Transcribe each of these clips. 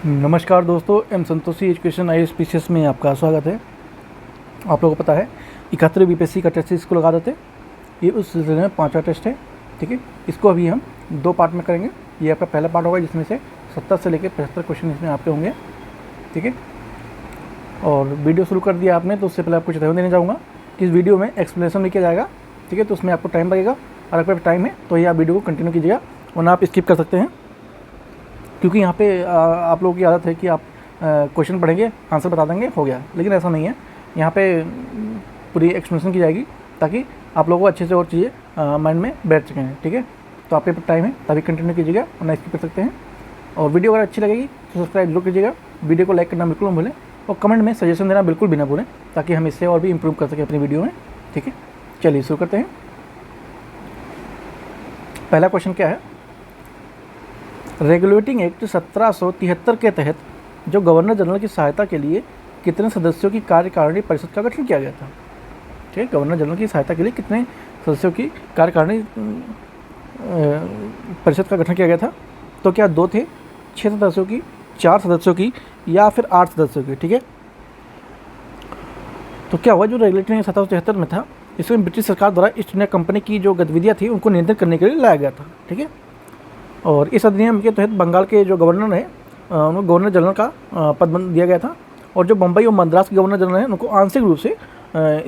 नमस्कार दोस्तों, M Santoshi education I स्पीसीएस में आपका स्वागत है। आप लोगों को पता है 71 बीपीएससी का टेस्ट इसको लगा देते। ये उस सिलसिले में 5वां टेस्ट है। ठीक है, इसको अभी हम 2 पार्ट में करेंगे। ये आपका पहला पार्ट होगा जिसमें से 70 से लेकर 75 क्वेश्चन इसमें आपके होंगे। ठीक है, और वीडियो शुरू कर दिया आपने तो उससे पहले आपको चेतावनी देना चाहूँगा कि इस वीडियो में एक्सप्लेनेशन भी किया जाएगा। ठीक है, तो उसमें आपको टाइम लगेगा और अगर टाइम है तो ये आप वीडियो को कंटिन्यू कीजिएगा वरना आप स्किप कर सकते हैं, क्योंकि यहाँ पे आप लोगों की आदत है कि आप क्वेश्चन पढ़ेंगे, आंसर बता देंगे, हो गया। लेकिन ऐसा नहीं है, यहाँ पे पूरी एक्सप्लेनेशन की जाएगी ताकि आप लोगों को अच्छे से और चीज़ें माइंड में बैठ सकें। ठीक है, तो आपके पास टाइम है तभी कंटिन्यू कीजिएगा वरना स्किप कर सकते हैं। और वीडियो अगर अच्छी लगेगी तो सब्सक्राइब जरूर कीजिएगा, वीडियो को लाइक करना बिल्कुल ना भूलें और कमेंट में सजेशन देना बिल्कुल भी ना भूलें ताकि हम इससे और भी इम्प्रूव कर सकें अपनी वीडियो में। ठीक है, चलिए शुरू करते हैं। पहला क्वेश्चन क्या है, रेगुलेटिंग एक्ट 1773 के तहत जो गवर्नर जनरल की सहायता के लिए कितने सदस्यों की कार्यकारिणी परिषद का गठन किया गया था। ठीक है, गवर्नर जनरल की सहायता के लिए कितने सदस्यों की कार्यकारिणी परिषद का गठन किया गया था। तो क्या 2 थे, 6 सदस्यों की, 4 सदस्यों की या फिर 8 सदस्यों की। ठीक है, तो क्या हुआ, जो रेगुलेटिंग एक्ट 1773 में था इसमें ब्रिटिश सरकार द्वारा ईस्ट इंडिया कंपनी की जो गतिविधियाँ थी उनको नियंत्रित करने के लिए लाया गया था। ठीक है, और इस अधिनियम के तहत बंगाल के जो गवर्नर हैं उनको गवर्नर जनरल का पद दिया गया था और जो बम्बई और मद्रास के गवर्नर जनरल हैं उनको आंशिक रूप से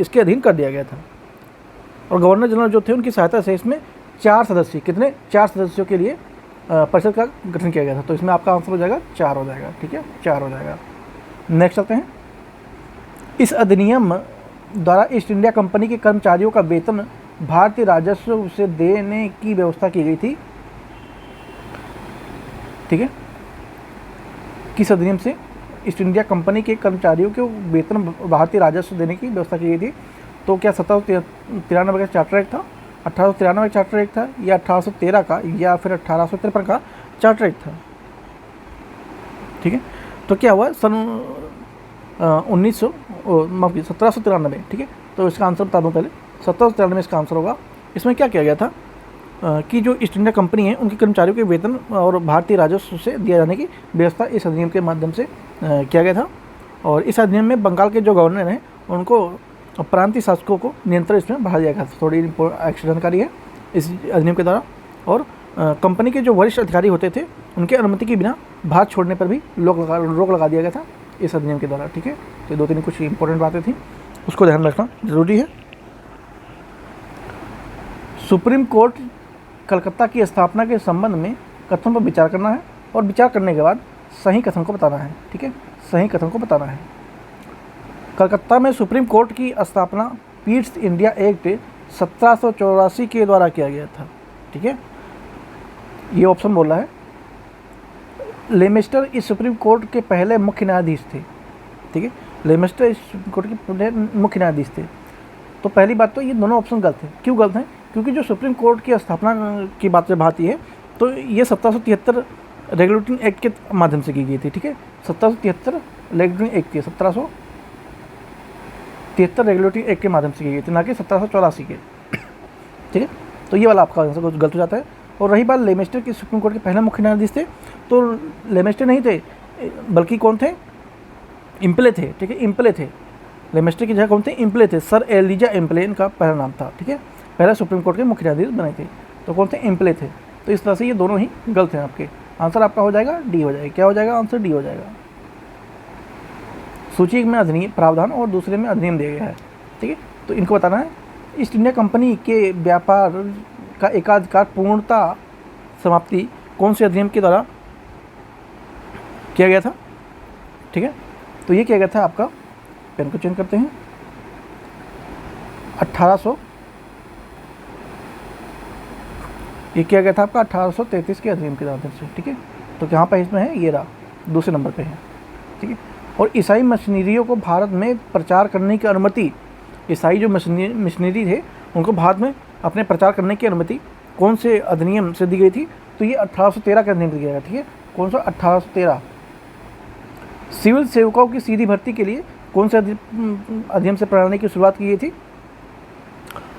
इसके अधीन कर दिया गया था। और गवर्नर जनरल जो थे उनकी सहायता से इसमें 4 सदस्य, कितने, 4 सदस्यों के लिए परिषद का गठन किया गया था। तो इसमें आपका आंसर हो जाएगा 4 हो जाएगा। ठीक है, 4 हो जाएगा। नेक्स्ट आते हैं, इस अधिनियम द्वारा ईस्ट इंडिया कंपनी के कर्मचारियों का वेतन भारतीय राजस्व से देने की व्यवस्था की गई थी। ठीक है, किस अधिनियम से ईस्ट इंडिया कंपनी के कर्मचारियों को वेतन भारतीय राजस्व देने की व्यवस्था की गई थी। तो क्या 1793 का चार्टर एक्ट था, 1893 का चार्टर एक्ट था या 1813 का या फिर 1853 का चार्टर एक्ट था। ठीक है, तो क्या हुआ, सन 1793। ठीक है, तो इसका आंसर बता दूं पहले, 1793 इसका आंसर होगा। इसमें क्या किया गया था कि जो ईस्ट इंडिया कंपनी है उनके कर्मचारियों के वेतन और भारतीय राजस्व से दिया जाने की व्यवस्था इस अधिनियम के माध्यम से किया गया था। और इस अधिनियम में बंगाल के जो गवर्नर हैं उनको प्रांतीय शासकों को नियंत्रण इसमें बढ़ा दिया गया था। थोड़ी एक्स्ट्रा जानकारी है इस अधिनियम के द्वारा। और कंपनी के जो वरिष्ठ अधिकारी होते थे उनके अनुमति के बिना भारत छोड़ने पर भी रोक लगा दिया गया था इस अधिनियम के द्वारा। ठीक है, तो 2-3 कुछ इंपॉर्टेंट बातें थी, उसको ध्यान रखना जरूरी है। सुप्रीम कोर्ट कलकत्ता की स्थापना के संबंध में कथन पर विचार करना है और विचार करने के बाद सही कथन को बताना है। ठीक है, सही कथन को बताना है। कलकत्ता में सुप्रीम कोर्ट की स्थापना पीट्स इंडिया एक्ट 1784 के द्वारा किया गया था। ठीक है, ये ऑप्शन बोल रहा है। लेमेस्टर इस सुप्रीम कोर्ट के पहले मुख्य न्यायाधीश थे। ठीक है, लेमेस्टर इस सुप्रीम कोर्ट के पहले मुख्य न्यायाधीश थे। तो पहली बात तो ये दोनों ऑप्शन गलत हैं। क्यों गलत हैं? क्योंकि जो सुप्रीम कोर्ट की स्थापना की बात जब आती है तो ये 1773 रेगुलेटिंग एक्ट के माध्यम से की गई थी। ठीक है, 1773 रेगुलेटिंग एक्ट थी, 1773 रेगुलेटिंग एक्ट के माध्यम से की गई थी, ना कि 1784 के। ठीक है, तो ये वाला आपका आंसर गलत हो जाता है। और रही बात लेमेस्टर की सुप्रीम कोर्ट के पहले मुख्य न्यायाधीश थे, तो लेमेस्टर नहीं थे बल्कि कौन थे, इम्पले थे। ठीक है, इम्पले थे। लेमेस्टर की जगह कौन थे, इम्पले थे। सर एलिजा इम्पले इनका पहला नाम था। ठीक है, पहले सुप्रीम कोर्ट के मुख्य न्यायाधीश बने थे, तो कौन थे, इम्पले थे। तो इस तरह से ये दोनों ही गलत हैं आपके। आंसर आपका हो जाएगा डी हो जाएगा। क्या हो जाएगा, आंसर डी हो जाएगा। सूची में अधिनियम प्रावधान और दूसरे में अधिनियम दिया गया है। ठीक है, तो इनको बताना है। ईस्ट इंडिया कंपनी के व्यापार का एकाधिकार पूर्णता समाप्ति कौन से अधिनियम के द्वारा किया गया था। ठीक है, तो ये किया गया था आपका, पेन को चेंज करते हैं, 1800, ये किया गया था आपका 1833 के अधिनियम के माध्यम से। ठीक है, तो यहाँ पर इसमें है, ये रहा दूसरे नंबर पे है। ठीक है, और ईसाई मशीनरियों को भारत में प्रचार करने की अनुमति, ईसाई जो मशीनरी थे उनको भारत में अपने प्रचार करने की अनुमति कौन से अधिनियम से दी गई थी। तो ये 1813 का अधिनियम दिया गया। ठीक है, कौन सा, 1813। सिविल सेवकों की सीधी भर्ती के लिए कौन से अधिनियम से प्रणाली की शुरुआत की गई थी।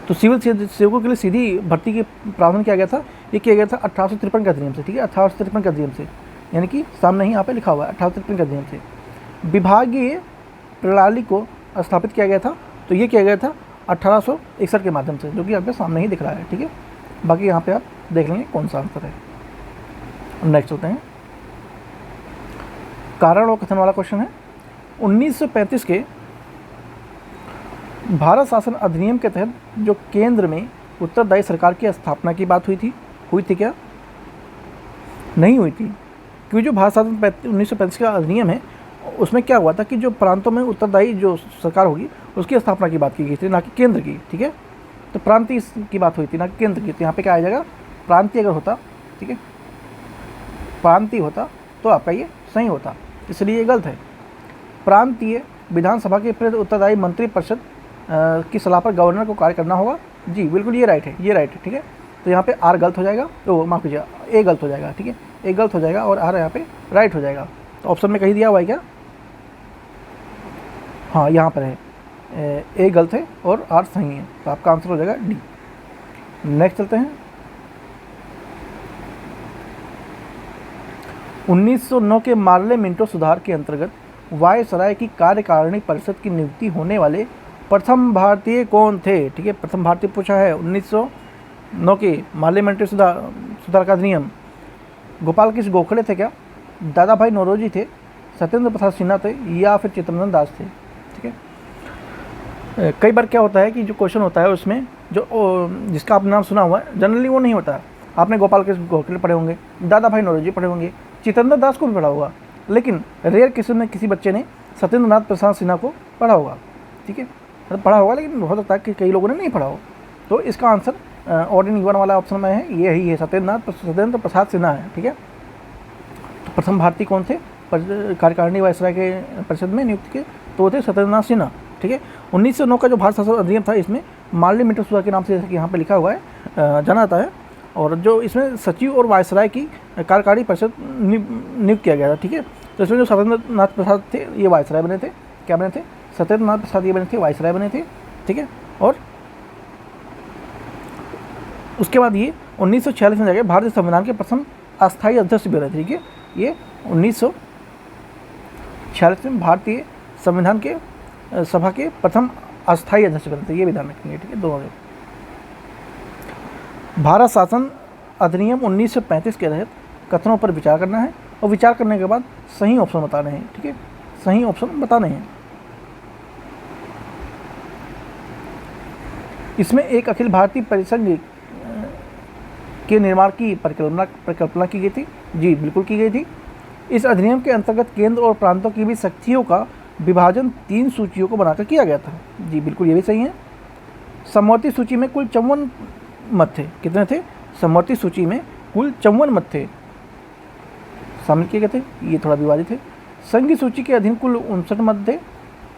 तो सिविल सेवकों के लिए सीधी भर्ती के प्रावधान किया गया था, ये किया गया था 1853 के अधिनियम से। ठीक है, 1853 के अधिनियम से। यानी कि सामने ही यहाँ पे लिखा हुआ है 1853 के अधिनियम से। विभागीय प्रणाली को स्थापित किया गया था, तो ये किया गया था 1861 के माध्यम से, जो कि यहाँ पे सामने ही दिख रहा है, ठीक है। बाकी यहाँ पे आप देख लेंगे कौन सा आंसर है। नेक्स्ट होते हैं कारण और कथन वाला क्वेश्चन है। 1935 के भारत शासन अधिनियम के तहत जो केंद्र में उत्तरदायी सरकार की स्थापना की बात हुई थी क्या? नहीं हुई थी, क्योंकि जो भारत शासन 1935 का अधिनियम है उसमें क्या हुआ था कि जो प्रांतों में उत्तरदायी जो सरकार होगी उसकी स्थापना की बात की गई थी, ना कि केंद्र की, ठीक है। तो प्रांतीय की बात हुई थी, ना कि केंद्र की। तो यहाँ पे क्या आ जाएगा, प्रांतीय अगर होता, ठीक है, प्रांतीय होता तो आपका ये सही होता, इसलिए ये गलत है। प्रांतीय विधानसभा के प्रति उत्तरदायी मंत्री परिषद की सलाह पर गवर्नर को कार्य करना होगा। जी बिल्कुल, ये राइट है, ये राइट है, ठीक है। तो यहाँ पे आर गलत हो जाएगा, तो माफ़ कीजिएगा, ए गलत हो जाएगा, ठीक है, ए गलत हो जाएगा और आर यहाँ पे राइट हो जाएगा। तो ऑप्शन में कहीं दिया हुआ है क्या? हाँ, यहाँ पर है, ए गलत है और आर सही है, तो आपका आंसर हो जाएगा डी। नेक्स्ट चलते हैं। 1909 के मार्ले मिंटो सुधार के अंतर्गत वायसराय की कार्यकारिणी परिषद की नियुक्ति होने वाले प्रथम भारतीय कौन थे? ठीक है, प्रथम भारतीय पूछा है। 1909 के मार्ले मिंटो सुधार का अधिनियम गोपाल कृष्ण गोखले थे क्या? दादा भाई नौरोजी थे, सत्येंद्र प्रसाद सिन्हा थे, या फिर चित्तरंजन दास थे? ठीक है, कई बार क्या होता है कि जो क्वेश्चन होता है उसमें जो जिसका आपने नाम सुना हुआ है जनरली वो नहीं होता है। आपने गोपाल कृष्ण गोखले पढ़े होंगे, दादा भाई नौरोजी पढ़े होंगे, चित्तरंजन दास को भी पढ़ा होगा, लेकिन रेयर किसी में किसी बच्चे ने सत्येंद्र नाथ प्रसाद सिन्हा को पढ़ा होगा, ठीक है, मतलब पढ़ा होगा, लेकिन हो सकता है कि कई लोगों ने नहीं पढ़ा हो। तो इसका आंसर ऑड एंड इवन वाला ऑप्शन में है, ये ही है, सत्येंद्र प्रसाद सिन्हा है, ठीक है। तो प्रथम भारतीय कौन थे कार्यकारिणी वायसराय के परिषद में नियुक्त के? तो वो थे सत्येंद्र नाथ सिन्हा, ठीक है। 1909 का जो भारत शासन अधिनियम था, इसमें मार्ले मिंटो सुधार के नाम से जैसे कि यहाँ पे लिखा हुआ है जाना जाता है, और जो इसमें सचिव और वायसराय की कार्यकारिणी परिषद नियुक्त किया गया था, ठीक है। तो इसमें जो सत्येंद्र नाथ प्रसाद थे ये वायसराय बने थे, क्या बने थे? सत्येंद्र नाथ प्रसाद ये बने थे, वायसराय बने थे, ठीक है। और उसके बाद ये 1946 में जाकर भारतीय संविधान के प्रथम अस्थायी अध्यक्ष भी बने थे, ठीक है। ये 1946 में भारतीय संविधान के सभा के प्रथम अस्थायी अध्यक्ष बने थे, ये भी ध्यान रखेंगे, ठीक है, दोनों में। भारत शासन अधिनियम 1935 के तहत कथनों पर विचार करना है, और विचार करने के बाद सही ऑप्शन बताने हैं, ठीक है, सही ऑप्शन बताने हैं। इसमें एक अखिल भारतीय परिसंघ के निर्माण की परिकल्पना की गई थी। जी बिल्कुल की गई थी। इस अधिनियम के अंतर्गत केंद्र और प्रांतों की भी शक्तियों का विभाजन 3 सूचियों को बनाकर किया गया था। जी बिल्कुल, ये भी सही है। समवर्ती सूची में कुल 54 मत थे। कितने थे? समवर्ती सूची में कुल 54 मत थे शामिल किए गए थे, ये थोड़ा विवादित है। संघीय सूची के अधीन कुल 59 मत थे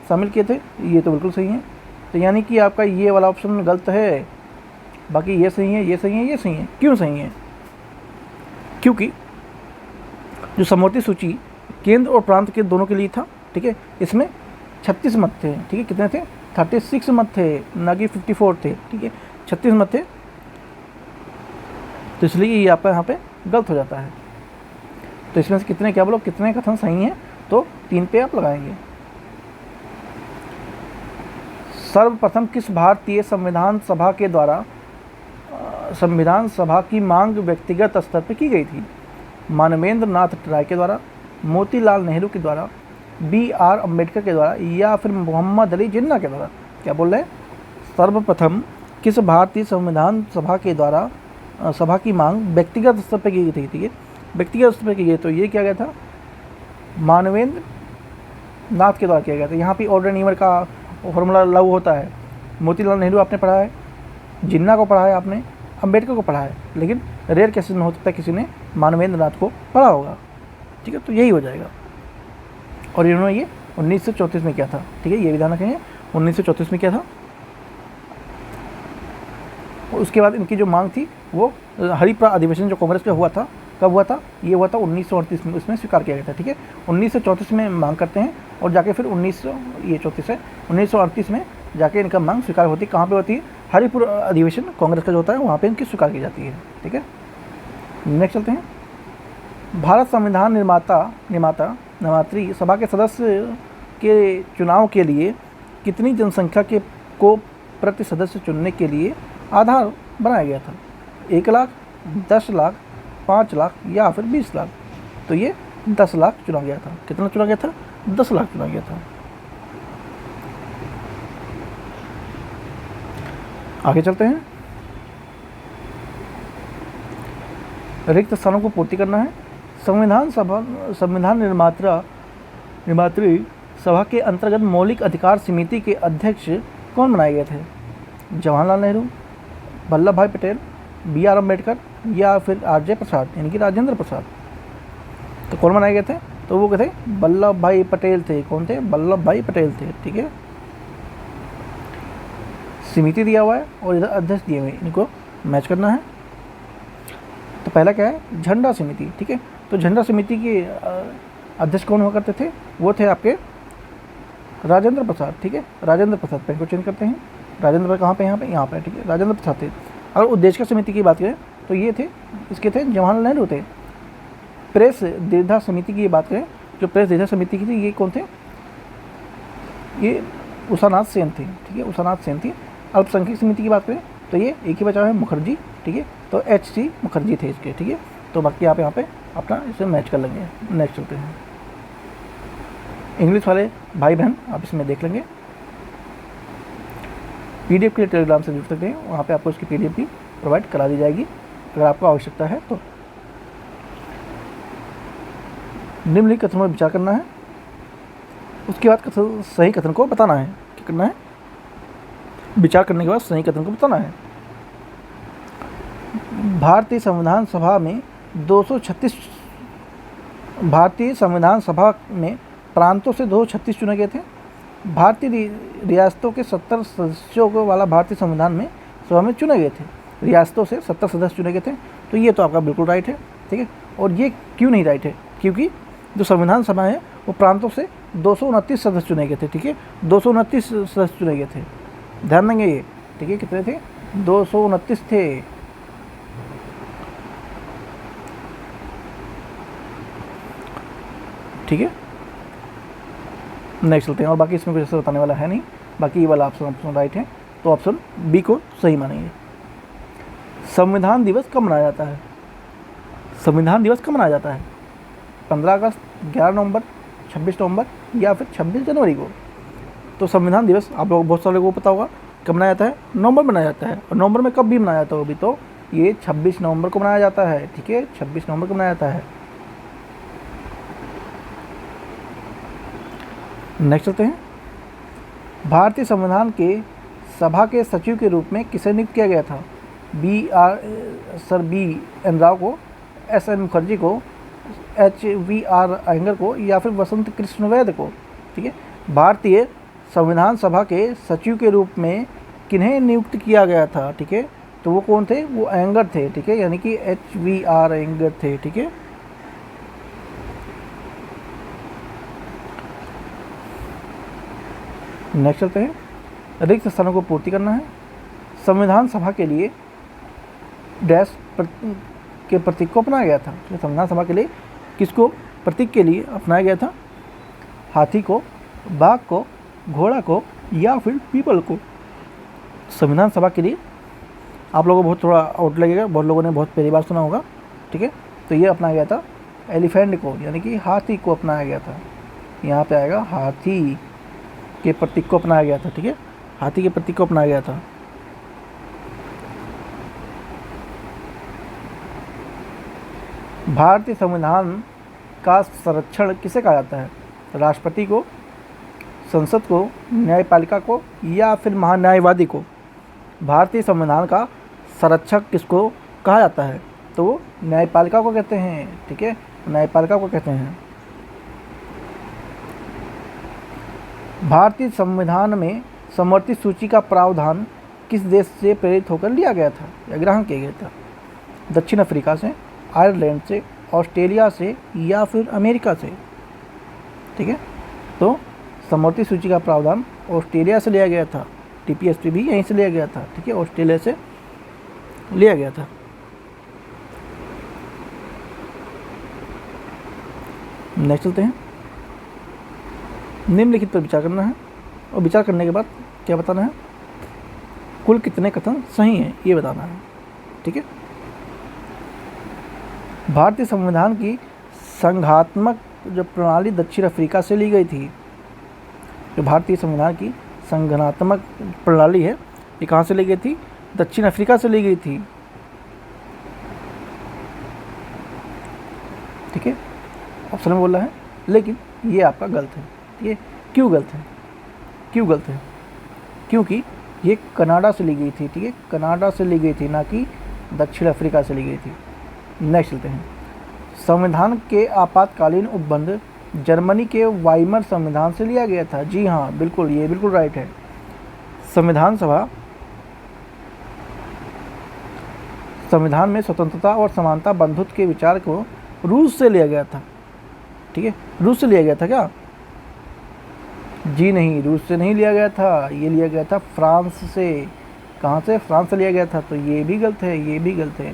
शामिल किए थे, ये तो बिल्कुल सही है। तो यानी कि आपका ये वाला ऑप्शन गलत है, बाकी ये सही है, ये सही है, ये सही है। क्यों सही है? क्योंकि जो समवर्ती सूची केंद्र और प्रांत के दोनों के लिए था, ठीक है, इसमें 36 मत थे, ठीक है, कितने थे? 36 मत थे, ना कि 54 थे, ठीक है, 36 मत थे। तो इसलिए ये आपका यहाँ पे गलत हो जाता है। तो इसमें से कितने, क्या बोलो, कितने कथन सही हैं? तो 3 पे आप लगाएंगे। सर्वप्रथम किस भारतीय संविधान सभा के द्वारा संविधान सभा की मांग व्यक्तिगत स्तर पर की गई थी? मानवेंद्र नाथ राय के द्वारा, मोतीलाल नेहरू के द्वारा, BR अम्बेडकर के द्वारा, या फिर मोहम्मद अली जिन्ना के द्वारा? क्या बोल रहे हैं? सर्वप्रथम किस भारतीय संविधान सभा के द्वारा सभा की मांग व्यक्तिगत स्तर पर की गई थी, ठीक है, व्यक्तिगत स्तर पर की गई। तो ये किया गया था मानवेंद्र नाथ के द्वारा किया गया था। यहाँ पे ऑर्डर एंड इवन का फॉर्मूला लागू होता है। मोतीलाल नेहरू आपने पढ़ा है, जिन्ना को पढ़ा है आपने, अम्बेडकर को पढ़ा है, लेकिन रेयर केसेस में हो सकता है किसी ने मानवेंद्र नाथ को पढ़ा होगा, ठीक है। तो यही हो जाएगा। और इन्होंने ये 1934 में किया था, ठीक है, ये भी ध्यान रखेंगे, 1934 में किया था। और उसके बाद इनकी जो मांग थी वो हरिप्रा अधिवेशन जो कांग्रेस का हुआ था, कब हुआ था? ये हुआ था 1938 में, उसमें स्वीकार किया गया था, ठीक है। 1934 में मांग करते हैं और जाके फिर 1938 में जाके इनका मांग स्वीकार होती है। कहाँ पे होती है? हरिपुर अधिवेशन कांग्रेस का जो होता है वहाँ पे इनकी स्वीकार की जाती है, ठीक है। नेक्स्ट चलते हैं। भारत संविधान निर्मात्री सभा के सदस्य के चुनाव के लिए कितनी जनसंख्या के को प्रति सदस्य चुनने के लिए आधार बनाया गया था? 1 लाख, 10 लाख, 5 लाख या फिर 20 लाख? तो ये 10 लाख चुना गया था। कितना चुना गया था? 10 लाख चुना गया था। आगे चलते हैं। रिक्त स्थानों को पूर्ति करना है। संविधान निर्मात्री सभा के अंतर्गत मौलिक अधिकार समिति के अध्यक्ष कौन बनाए गए थे? जवाहरलाल नेहरू, वल्लभ भाई पटेल, BR अम्बेडकर या फिर RJ प्रसाद यानी कि राजेंद्र प्रसाद? तो कौन बनाए गए थे? तो वो थे वल्लभ भाई पटेल थे। कौन थे? वल्लभ भाई पटेल थे। ठीक है, समिति दिया हुआ है और इधर अध्यक्ष दिए हुए हैं, इनको मैच करना है। तो पहला क्या है? झंडा समिति। ठीक है, तो झंडा समिति के अध्यक्ष कौन हुआ करते थे? वो थे आपके राजेंद्र प्रसाद। ठीक है, राजेंद्र प्रसाद। पेन को चेंज करते हैं। राजेंद्र प्रसाद कहाँ पे? यहाँ पे। ठीक है, राजेंद्र प्रसाद थे। अगर उद्देशिका समिति की बात करें तो ये थे, इसके थे जवाहरलाल नेहरू थे। प्रेस दीर्घा समिति की बात करें, जो प्रेस दीर्घा समिति की थी, ये कौन थे? ये उषानाथ सेन थे। ठीक है, उषानाथ सेन थी। अल्पसंख्यक समिति की बात करें तो ये एक ही बचा है, मुखर्जी। ठीक है, तो HC मुखर्जी थे इसके। ठीक है, तो बाकी आप यहाँ पे अपना इसे मैच कर लेंगे। नेक्स्ट चलते हैं। इंग्लिश वाले भाई बहन आप इसमें देख लेंगे। PDF के लिए टेलीग्राम से जुड़ सकते हैं, वहाँ पे आपको इसकी PDF भी प्रोवाइड करा दी जाएगी अगर आपको आवश्यकता है तो। निम्नलिखित कथनों पर विचार करना है, उसके बाद सही कथन को बताना है। क्या करना है? विचार करने के बाद सही कथन को बताना है। भारतीय संविधान सभा में प्रांतों से 236 चुने गए थे। भारतीय रियासतों के 70 सदस्यों को वाला भारतीय संविधान में सभा में चुने गए थे। रियासतों से 70 सदस्य चुने गए थे। तो ये तो आपका बिल्कुल राइट है। ठीक है, और ये क्यों नहीं राइट है? क्योंकि जो संविधान सभा है वो प्रांतों से 229 सदस्य चुने गए थे। ठीक है, 229 सदस्य चुने गए थे, ध्यान देंगे ये। ठीक है, कितने थे? 229 थे। ठीक है, नेक्स्ट चलते हैं। और बाकी इसमें कुछ ऐसा बताने वाला है नहीं, बाकी ये वाला ऑप्शन राइट है, तो ऑप्शन बी को सही मानेंगे। संविधान दिवस कब मनाया जाता है? संविधान दिवस कब मनाया जाता है? 15 अगस्त, 11 नवंबर, 26 नवंबर या फिर 26 जनवरी को? तो संविधान दिवस आप लोग बहुत सारे लोगों को पता होगा कब मनाया जाता है? नवंबर में मनाया जाता है। और नवंबर में कब भी मनाया जाता है? अभी तो ये 26 नवंबर को मनाया जाता है। ठीक है, 26 नवंबर को मनाया जाता है। नेक्स्ट चलते हैं। भारतीय संविधान के सभा के सचिव के रूप में किसे नियुक्त किया गया था? BN राव को, SN मुखर्जी को, HVR अयंगर को या फिर वसंत कृष्ण वैद्य को? ठीक है, भारतीय संविधान सभा के सचिव के रूप में किन्हें नियुक्त किया गया था? ठीक है, तो वो कौन थे? वो अयंगर थे। ठीक है, यानी कि HVR अयंगर थे। ठीक है, नेक्स्ट चलते हैं। रिक्त स्थानों को पूर्ति करना है। संविधान सभा के लिए डैश के प्रतीक को अपनाया गया था। तो संविधान सभा के लिए किसको प्रतीक के लिए अपनाया गया था? हाथी को, बाघ को, घोड़ा को या फिर पीपल को? संविधान सभा के लिए आप लोगों को बहुत थोड़ा आउट लगेगा, बहुत लोगों ने बहुत पहली बार सुना होगा। ठीक है, तो ये अपनाया गया था एलिफेंट को, यानी कि हाथी को अपनाया गया था। यहाँ पे आएगा हाथी के प्रतीक को अपनाया गया था। ठीक है, हाथी के प्रतीक को अपनाया गया था। भारतीय संविधान का संरक्षण किसे कहा जाता है? राष्ट्रपति को, संसद को, न्यायपालिका को या फिर महान्यायवादी को? भारतीय संविधान का संरक्षक किसको कहा जाता है? तो वो न्यायपालिका को कहते हैं। ठीक है, न्यायपालिका को कहते हैं। भारतीय संविधान में समवर्ती सूची का प्रावधान किस देश से प्रेरित होकर लिया गया था या ग्रहण किया गया था? दक्षिण अफ्रीका से, आयरलैंड से, ऑस्ट्रेलिया से या फिर अमेरिका से? ठीक है, तो समवर्ती सूची का प्रावधान ऑस्ट्रेलिया से लिया गया था। TPSP भी यहीं से लिया गया था। ठीक है, ऑस्ट्रेलिया से लिया गया था। नेक्स्ट चलते हैं। निम्नलिखित पर विचार करना है और विचार करने के बाद क्या बताना है, कुल कितने कथन सही हैं ये बताना है। ठीक है। भारतीय संविधान की संघात्मक जो प्रणाली दक्षिण अफ्रीका से ली गई थी, जो भारतीय संविधान की संघनात्मक प्रणाली है ये कहाँ से ली गई थी, दक्षिण अफ्रीका से ली गई थी। ठीक है, ऑप्शन में बोला है, लेकिन ये आपका गलत है। ठीक है, क्यों गलत है, क्यों गलत है, क्योंकि ये कनाडा से ली गई थी। ठीक है, कनाडा से ली गई थी, ना कि दक्षिण अफ्रीका से ली गई थी। नेक्स्ट चलते हैं। संविधान के आपातकालीन उपबंध जर्मनी के वाइमर संविधान से लिया गया था। जी हाँ, बिल्कुल, ये बिल्कुल राइट है। संविधान में स्वतंत्रता और समानता बंधुत्व के विचार को रूस से लिया गया था। ठीक है, रूस से लिया गया था क्या? जी नहीं, रूस से नहीं लिया गया था, ये लिया गया था फ्रांस से। कहाँ से? फ्रांस से लिया गया था, तो ये भी गलत है, ये भी गलत है।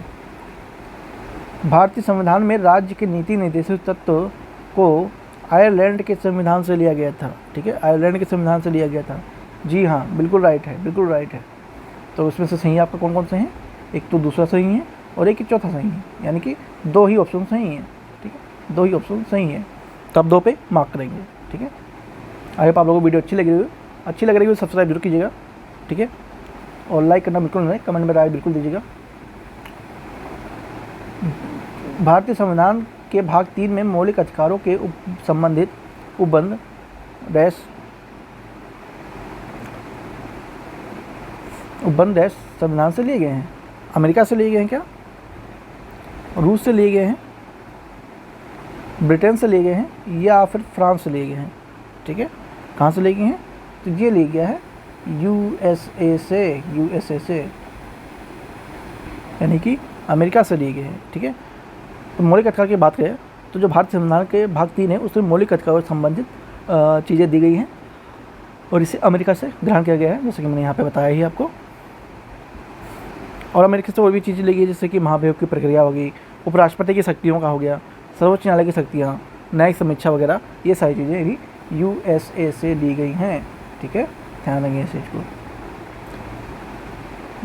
भारतीय संविधान में राज्य के नीति निर्देशित तत्व को आयरलैंड के संविधान से लिया गया था। ठीक है, आयरलैंड के संविधान से लिया गया था। जी हाँ, बिल्कुल राइट है, बिल्कुल राइट है। तो उसमें से सही आपका कौन कौन से हैं? एक तो दूसरा सही है और एक चौथा सही है, यानी कि दो ही ऑप्शन सही हैं। ठीक है, दो ही ऑप्शन सही हैं, तब दो पे मार्क करेंगे। ठीक है, आई होप आप लोगों को वीडियो अच्छी लग रही हो सब्सक्राइब जरूर कीजिएगा। ठीक है, और लाइक करना बिल्कुल नहीं, कमेंट में राय बिल्कुल दीजिएगा। भारतीय संविधान के भाग 3 में मौलिक अधिकारों के संबंधित उपबंध संविधान से लिए गए हैं। अमेरिका से लिए गए हैं क्या? रूस से लिए गए हैं, ब्रिटेन से लिए गए हैं, या फिर फ्रांस से लिए गए हैं? ठीक है, कहाँ से लिए गए हैं? तो ये लिया गया है यूएसए से, यानी कि अमेरिका से लिए गए हैं। ठीक है, तो मौलिक अधिकार की बात करें तो जो भारतीय संविधान के भाग 3 है उसमें मौलिक अधिकारों से संबंधित चीज़ें दी गई हैं और इसे अमेरिका से ग्रहण किया गया है, जैसे कि मैंने यहाँ पे बताया ही आपको। और अमेरिका से और भी चीज़ें ली गई, जैसे कि महाभियोग की प्रक्रिया हो गई, उपराष्ट्रपति की शक्तियों का हो गया, सर्वोच्च न्यायालय की शक्तियाँ, न्यायिक समीक्षा वगैरह, ये सारी चीज़ें भी यूएसए से ली गई हैं। ठीक है, ध्यान रखिए इस चीज़ को।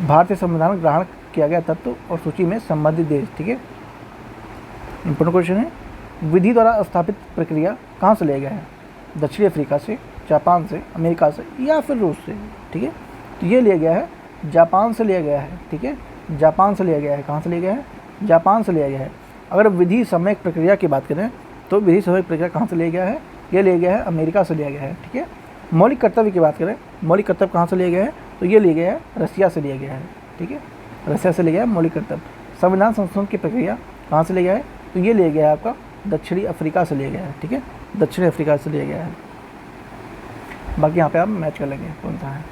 भारतीय संविधान ग्रहण किया गया तत्व और सूची में संबंधित देश। ठीक है, इंपॉर्टेंट क्वेश्चन है। विधि द्वारा स्थापित प्रक्रिया कहाँ से लिया गया है? दक्षिण अफ्रीका से, जापान से, अमेरिका से, या फिर रूस से? ठीक है, तो ये लिया गया है जापान से लिया गया है। ठीक है, जापान से लिया गया है। कहाँ से लिया गया है? जापान से लिया गया है। अगर विधि सम्यक प्रक्रिया की बात करें तो विधि सम्यक प्रक्रिया कहाँ से लिया गया है? ये लिया गया है अमेरिका से लिया गया है। ठीक है, मौलिक कर्तव्य की बात करें, मौलिक कर्तव्य कहाँ से लिया गया है? तो ये लिया गया है रसिया से लिया गया है। ठीक है, रसिया से लिया गया है मौलिक कर्तव्य। संविधान संशोधन की प्रक्रिया कहाँ से लिया गया है? तो ये लिया गया है आपका दक्षिणी अफ्रीका से लिया गया है। ठीक है, दक्षिणी अफ्रीका से लिया गया है। बाकी यहाँ पे आप मैच कर लेंगे कौन सा है।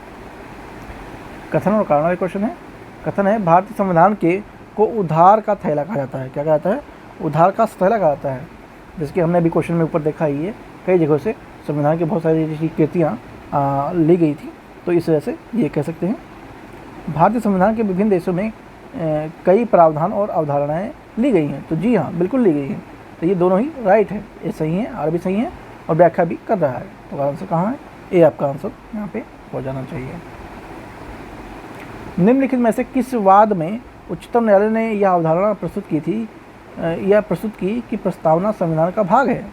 कथन और कारण वाले क्वेश्चन है। कथन है भारतीय संविधान को उधार का थैला कहा जाता है। क्या कहा जाता है? उधार का थैला कहा जाता है। जिसके हमने अभी क्वेश्चन में ऊपर देखा ही है, कई जगहों से संविधान की बहुत सारी कृतियाँ ली गई थी, तो इस वजह से ये कह सकते हैं। भारतीय संविधान के विभिन्न देशों में कई प्रावधान और अवधारणाएँ ली गई हैं। तो जी हाँ, बिल्कुल ली गई हैं। तो ये दोनों ही राइट है, ये सही है, आर भी सही है और व्याख्या भी कर रहा है। तो आंसर कहाँ है? ए आपका आंसर यहाँ पे हो जाना चाहिए। निम्नलिखित में से किस वाद में उच्चतम न्यायालय ने यह अवधारणा प्रस्तुत की कि प्रस्तावना संविधान का भाग है?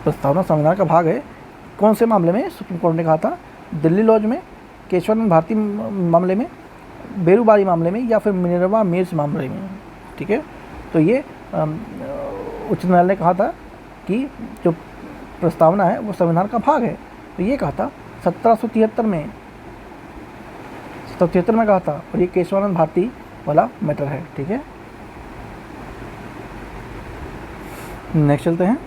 प्रस्तावना संविधान का भाग है कौन से मामले में सुप्रीम कोर्ट ने कहा था? दिल्ली लॉज में, केशवानंद भारती मामले में, बेरूबारी मामले में, या फिर मिनर्वा मिर्च मामले में? ठीक है, तो ये उच्च न्यायालय ने कहा था कि जो प्रस्तावना है वो संविधान का भाग है। तो ये कहा था 1773 में, 1773 में कहा था, और ये केशवानंद भारती वाला मैटर है। ठीक है, नेक्स्ट चलते हैं।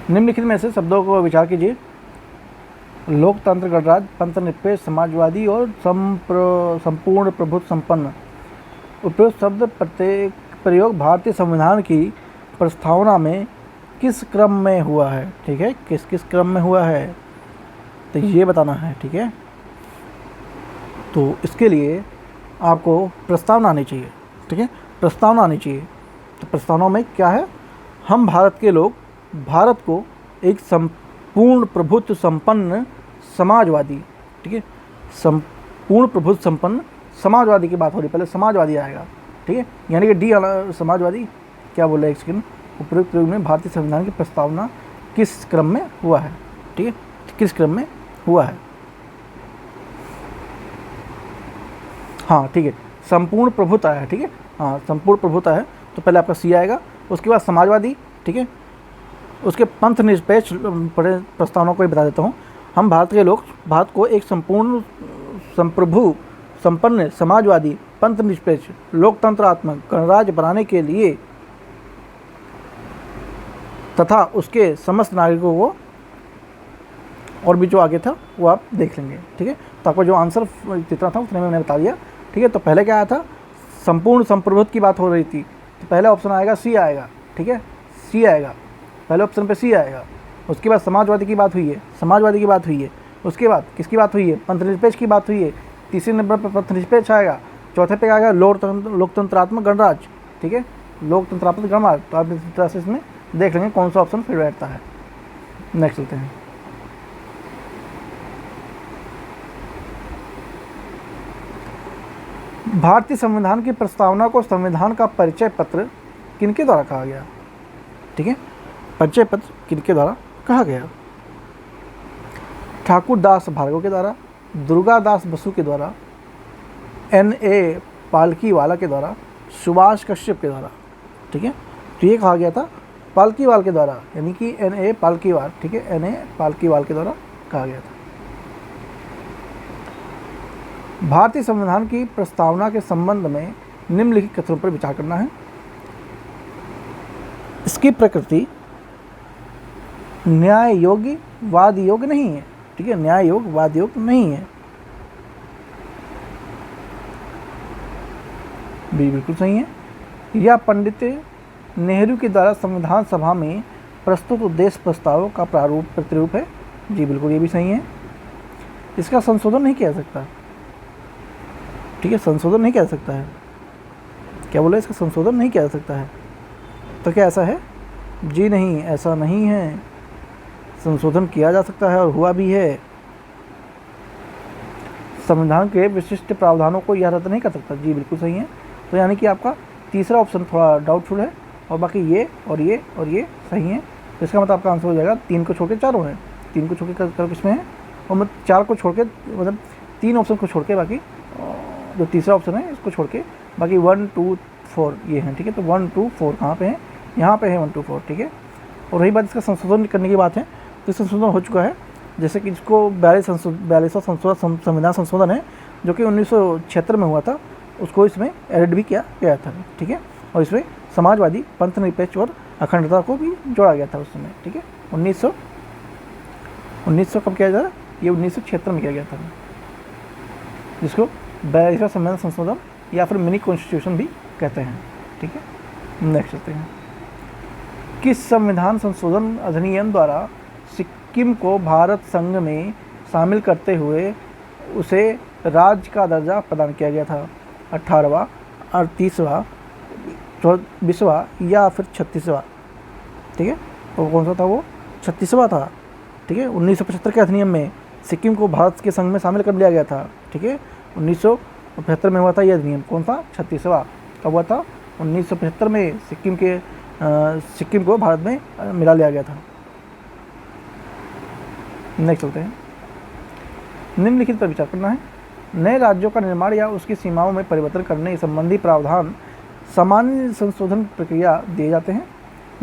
निम्नलिखित में से शब्दों को विचार कीजिए। लोकतंत्र, गणराज्य, पंथनिरपेक्ष, समाजवादी और संपूर्ण प्रभुत्व संपन्न। उपयुक्त शब्द प्रयोग भारतीय संविधान की प्रस्तावना में किस क्रम में हुआ है? ठीक है, किस क्रम में हुआ है तो ये बताना है। ठीक है, तो इसके लिए आपको प्रस्तावना आनी चाहिए। ठीक है, प्रस्तावना आनी चाहिए। तो प्रस्तावना में क्या है? हम भारत के लोग भारत को एक संपूर्ण प्रभुत्व संपन्न समाजवादी, ठीक है, संपूर्ण प्रभुत्व संपन्न समाजवादी की बात हो रही, पहले समाजवादी आएगा, ठीक है, यानी कि डी समाजवादी क्या बोल रहे हैं, एक सेकंड, उपयुक्त युग में भारतीय संविधान की प्रस्तावना किस क्रम में हुआ है, ठीक है, किस क्रम में हुआ है, हाँ ठीक है, संपूर्ण प्रभुत्व आया है, ठीक है, हाँ संपूर्ण प्रभुत्व है, तो पहले आपका सी आएगा, उसके बाद समाजवादी, ठीक है, उसके पंथ निरपेक्ष प्रस्तावना को ही बता देता हूँ। हम भारत के लोग भारत को एक संपूर्ण संप्रभु संपन्न समाजवादी पंथ निरपेक्ष लोकतंत्रात्मक गणराज्य बनाने के लिए तथा उसके समस्त नागरिकों को, और भी जो आगे था वो आप देख लेंगे, ठीक है, तो आपका जो आंसर जितना था उतने में मैंने बता दिया, ठीक है। तो पहले क्या आया था, संपूर्ण संप्रभुत्व की बात हो रही थी, तो पहले ऑप्शन आएगा सी आएगा, ठीक है, सी आएगा, पहले ऑप्शन पे सी आएगा। उसके बाद समाजवादी की बात हुई है, समाजवादी की बात हुई है, उसके बाद किसकी बात हुई है, पंथ निरपेक्ष की बात हुई है, तीसरे नंबर पर पंथ निरपेक्ष आएगा, चौथे पे आएगा लोकतंत्रात्मक गणराज्य, ठीक है, लोकतंत्रात्मक गणराज्य। तो आप इस तरह से इसमें देख लेंगे कौन सा ऑप्शन फिर बैठता है। नेक्स्ट चलते हैं। भारतीय संविधान की प्रस्तावना को संविधान का परिचय पत्र किनके द्वारा कहा गया, ठीक है, परिचय पत्र किनके द्वारा कहा गया, ठाकुर दास भार्गव के द्वारा, दुर्गा दास बसु के द्वारा, N.A. पालकीवाला के द्वारा, सुभाष कश्यप के द्वारा, ठीक है, तो ये कहा गया था पालकीवाल के द्वारा, यानी कि N.A. पालकीवाल, ठीक है, N.A. पालकीवाल के द्वारा कहा गया था। भारतीय संविधान की प्रस्तावना के संबंध में निम्नलिखित कथनों पर विचार करना है। इसकी प्रकृति न्याय योग्य वाद योग्य नहीं है, ठीक है, न्याय योग्य वाद योग्य नहीं है, बिल्कुल सही है। यह पंडित नेहरू के द्वारा संविधान सभा में प्रस्तुत उद्देश्य प्रस्ताव का प्रारूप प्रतिरूप है, जी बिल्कुल ये भी सही है। इसका संशोधन नहीं किया जा सकता, ठीक है, संशोधन नहीं किया जा सकता है, क्या बोला, इसका संशोधन नहीं किया जा सकता है, तो क्या ऐसा है, जी नहीं, ऐसा नहीं है, संशोधन किया जा सकता है और हुआ भी है। संविधान के विशिष्ट प्रावधानों को यह रद्द नहीं कर सकता, जी बिल्कुल सही है। तो यानी कि आपका तीसरा ऑप्शन थोड़ा डाउटफुल है और बाकी ये और ये और ये सही है, तो इसका मतलब आपका आंसर हो जाएगा 3 को छोड़ के चारों है, 3 को छोड़ के कर किसमें है, और मतलब 4 को छोड़ के, मतलब 3 ऑप्शन को छोड़ के, बाकी जो तीसरा ऑप्शन है इसको छोड़ के बाकी 1 2 4 ये हैं, ठीक है। तो 1 2 4 कहाँ पे है, यहाँ पे है 1 2 4, ठीक है। और रही बात इसका संशोधन करने की बात है, तो संशोधन हो चुका है, जैसे कि इसको 42वां संविधान संशोधन है जो कि 1976 में हुआ था, उसको इसमें एडिट भी किया गया था, ठीक है, और इसमें समाजवादी पंथ निरपेक्ष और अखंडता को भी जोड़ा गया था उस समय, ठीक है। 1900 कब किया जा रहा है, ये 1976 में किया गया था, जिसको 42वां संविधान संशोधन या फिर मिनी कॉन्स्टिट्यूशन भी कहते हैं, ठीक है। नेक्स्ट चलते हैं। किस संविधान संशोधन अधिनियम द्वारा सिक्किम को भारत संघ में शामिल करते हुए उसे राज्य का दर्जा प्रदान किया गया था, 18वां, 38वां, 24वां या फिर 36वां, ठीक है। तो कौन सा था वो, 36वां था, ठीक है। 1975 के अधिनियम में सिक्किम को भारत के संघ में शामिल कर लिया गया था, ठीक है। 1975 में हुआ था यह अधिनियम, कौन सा, 36वां, कब हुआ था, 1975 में सिक्किम को भारत में मिला लिया गया था। नेक्स्ट चलते हैं। निम्नलिखित पर विचार करना है। नए राज्यों का निर्माण या उसकी सीमाओं में परिवर्तन करने संबंधी प्रावधान सामान्य संशोधन प्रक्रिया दिए जाते हैं,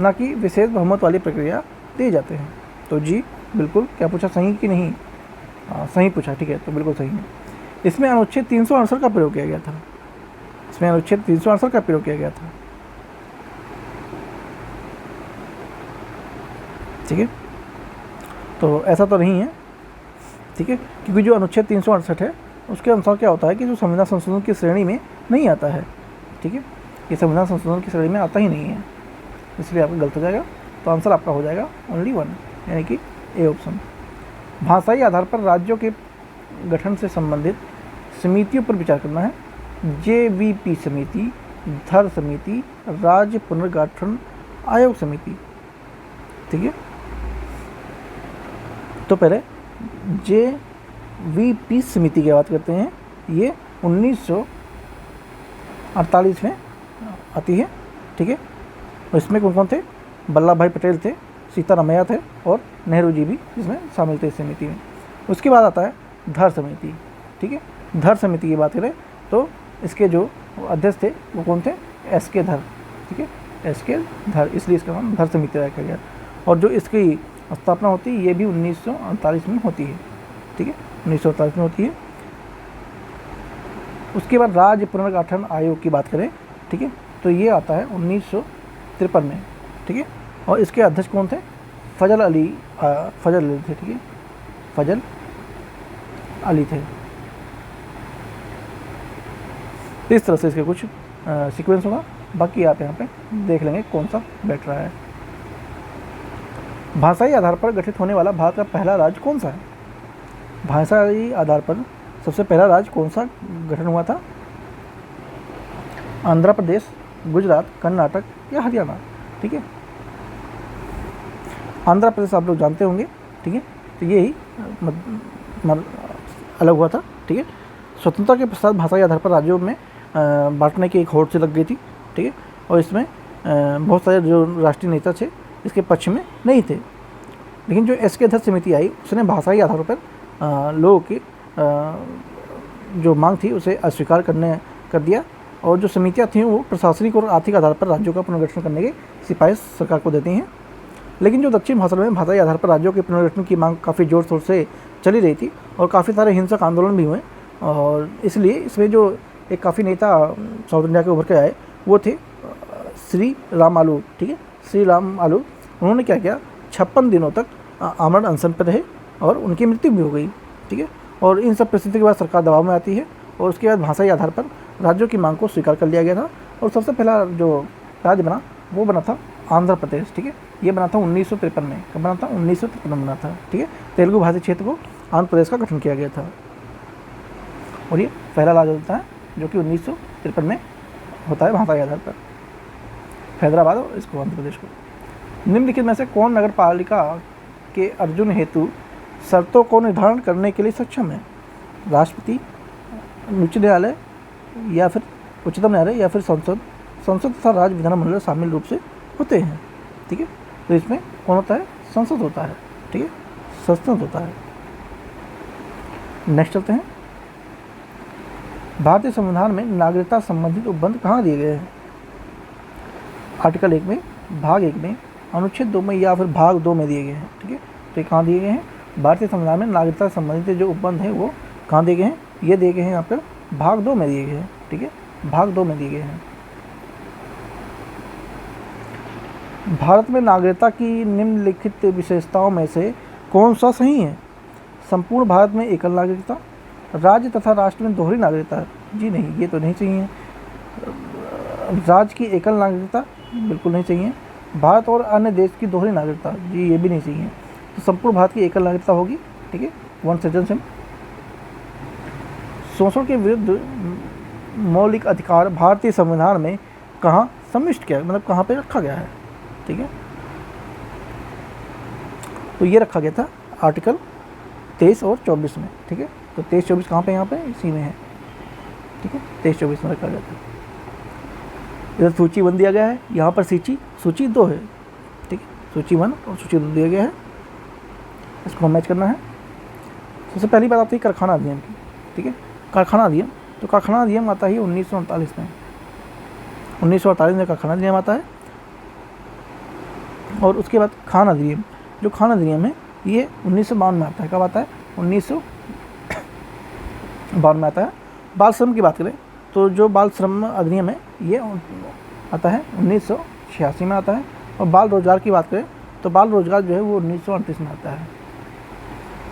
न कि विशेष बहुमत वाली प्रक्रिया दिए जाते हैं। तो जी बिल्कुल, क्या पूछा, सही कि नहीं, सही पूछा, ठीक है, तो बिल्कुल सही है। इसमें अनुच्छेद 368 का प्रयोग किया गया था, इसमें अनुच्छेद 368 का प्रयोग किया गया था, ठीक है। तो ऐसा तो नहीं है, ठीक है, क्योंकि जो अनुच्छेद 368 है उसके अनुसार क्या होता है कि जो संविधान संशोधन की श्रेणी में नहीं आता है, ठीक है, ये संविधान संशोधन की श्रेणी में आता ही नहीं है, इसलिए आपका गलत हो जाएगा। तो आंसर आपका हो जाएगा ओनली 1, यानी कि ए ऑप्शन। भाषाई आधार पर राज्यों के गठन से संबंधित समितियों पर विचार करना है। JVP समिति, धर समिति, राज्य पुनर्गठन आयोग समिति, ठीक है। तो पहले JVP समिति की बात करते हैं, ये 1948 में आती है, ठीक है। और इसमें कौन कौन थे? वल्लभ भाई पटेल थे, सीतारामैया थे और नेहरू जी भी इसमें शामिल थे इस समिति में। उसके बाद आता है धर समिति, ठीक है। धर समिति की बात करें तो इसके जो अध्यक्ष थे वो कौन थे? SK धर, ठीक है, SK धर, इसलिए इसका नाम धर समिति रखा गया। और जो इसकी स्थापना होती है ये भी 1948 में होती है, ठीक है, 1948 में होती है। उसके बाद राज्य पुनर्गठन आयोग की बात करें, ठीक है, तो ये आता है 1953 में, ठीक है। और इसके अध्यक्ष कौन थे? फजल अली थे, ठीक है, फजल अली थे। इस तरह से इसके कुछ सीक्वेंस होगा, बाकी आप यहाँ पे देख लेंगे कौन सा बैठ रहा है। भाषाई आधार पर गठित होने वाला भारत का पहला राज्य कौन सा है? भाषाई आधार पर सबसे पहला राज्य कौन सा गठन हुआ था? आंध्र प्रदेश, गुजरात, कर्नाटक या हरियाणा, ठीक है। आंध्र प्रदेश आप लोग जानते होंगे, ठीक है, तो ये ही अलग हुआ था, ठीक है। स्वतंत्रता के पश्चात भाषाई आधार पर राज्यों में बांटने की एक होड़ से लग गई थी, ठीक है। और इसमें बहुत सारे जो राष्ट्रीय नेता थे इसके पक्ष में नहीं थे, लेकिन जो SK धर समिति आई उसने भाषाई आधार पर लोगों की जो मांग थी उसे अस्वीकार कर दिया। और जो समितियाँ थीं वो प्रशासनिक और आर्थिक आधार पर राज्यों का पुनर्गठन करने की सिफारिश सरकार को देती हैं। लेकिन जो दक्षिण भारत में भाषाई आधार पर राज्यों के पुनर्गठन की मांग काफ़ी ज़ोर शोर से चली रही थी और काफ़ी सारे हिंसक आंदोलन भी हुए, और इसलिए इसमें जो एक काफ़ी नेता साउथ इंडिया के उभर के आए वो थे श्री राम आलू, ठीक है, श्री राम आलू। उन्होंने क्या किया, 56 दिनों तक आमरण अनशन पर रहे और उनकी मृत्यु भी हो गई, ठीक है। और इन सब परिस्थिति के बाद सरकार दबाव में आती है और उसके बाद भाषाई आधार पर राज्यों की मांग को स्वीकार कर लिया गया था। और सबसे पहला जो राज्य बना वो बना था आंध्र प्रदेश, ठीक है। ये बना था 1953 में। कब बना था? 1953 में बना था, ठीक है। तेलुगु भाषी क्षेत्र को आंध्र प्रदेश का गठन किया गया था और ये पहला राज्य होता है जो कि 1953 में होता है भाषाई आधार पर, हैदराबाद और इसको आंध्र प्रदेश को। निम्नलिखित में से कौन नगर पालिका के अर्जुन हेतु शर्तों को निर्धारण करने के लिए सक्षम है? राष्ट्रपति, उच्च न्यायालय या फिर उच्चतम न्यायालय या फिर संसद तथा राज्य विधानमंडल शामिल रूप से होते हैं, ठीक है। तो इसमें कौन होता है? संसद होता है, ठीक है, संसद होता है। नेक्स्ट चलते हैं। भारतीय संविधान में नागरिकता संबंधित उपबंध कहाँ दिए गए हैं? आर्टिकल 1 में, भाग 1 में, अनुच्छेद 2 में या फिर भाग 2 में दिए गए हैं, ठीक है। तो ये कहाँ दिए गए हैं? भारतीय संविधान में नागरिकता संबंधित जो उपबंध है वो कहाँ दिए गए हैं? ये दिए गए हैं यहाँ पर भाग 2 में दिए गए हैं, ठीक है, भाग 2 में दिए गए हैं। भारत में नागरिकता की निम्नलिखित विशेषताओं में से कौन सा सही है? संपूर्ण भारत में एकल नागरिकता, राज्य तथा राष्ट्र में दोहरी नागरिकता। जी नहीं, ये तो नहीं चाहिए। राज्य की एकल नागरिकता बिल्कुल नहीं चाहिए। भारत और अन्य देश की दोहरी नागरिकता, जी ये भी नहीं चाहिए। तो संपूर्ण भारत की एकल नागरिकता होगी, ठीक है, वन सिटीजनशिप। शोषण के विरुद्ध मौलिक अधिकार भारतीय संविधान में कहाँ समाविष्ट किया, मतलब कहाँ पे रखा गया है, ठीक है। तो ये रखा गया था आर्टिकल 23 और 24 में, ठीक है। तो 23-24 कहाँ पे? यहाँ पे इसी में है, ठीक है, 23-24 में रखा गया था। इधर सूची 1 दिया गया है, यहाँ पर सूची 2 है, ठीक है, सूची 1 और सूची 2 दिया गया है, इसको मैच करना है। सबसे पहली बात आती है कारखाना अधिनियम की, ठीक है। कारखाना अधिनियम, तो कारखाना अधिनियम आता है 1939 में। 1948 में कारखाना अधिनियम आता है। और उसके बाद खान अधिनियम, जो खान अधिनियम है ये 1952 में आता है। कब आता है? 1952 में आता है। बाल श्रम की बात करें तो जो बाल श्रम अधिनियम है ये आता है 1986 में आता है। और बाल रोजगार की बात करें तो बाल रोजगार जो है वो 1938 में आता है,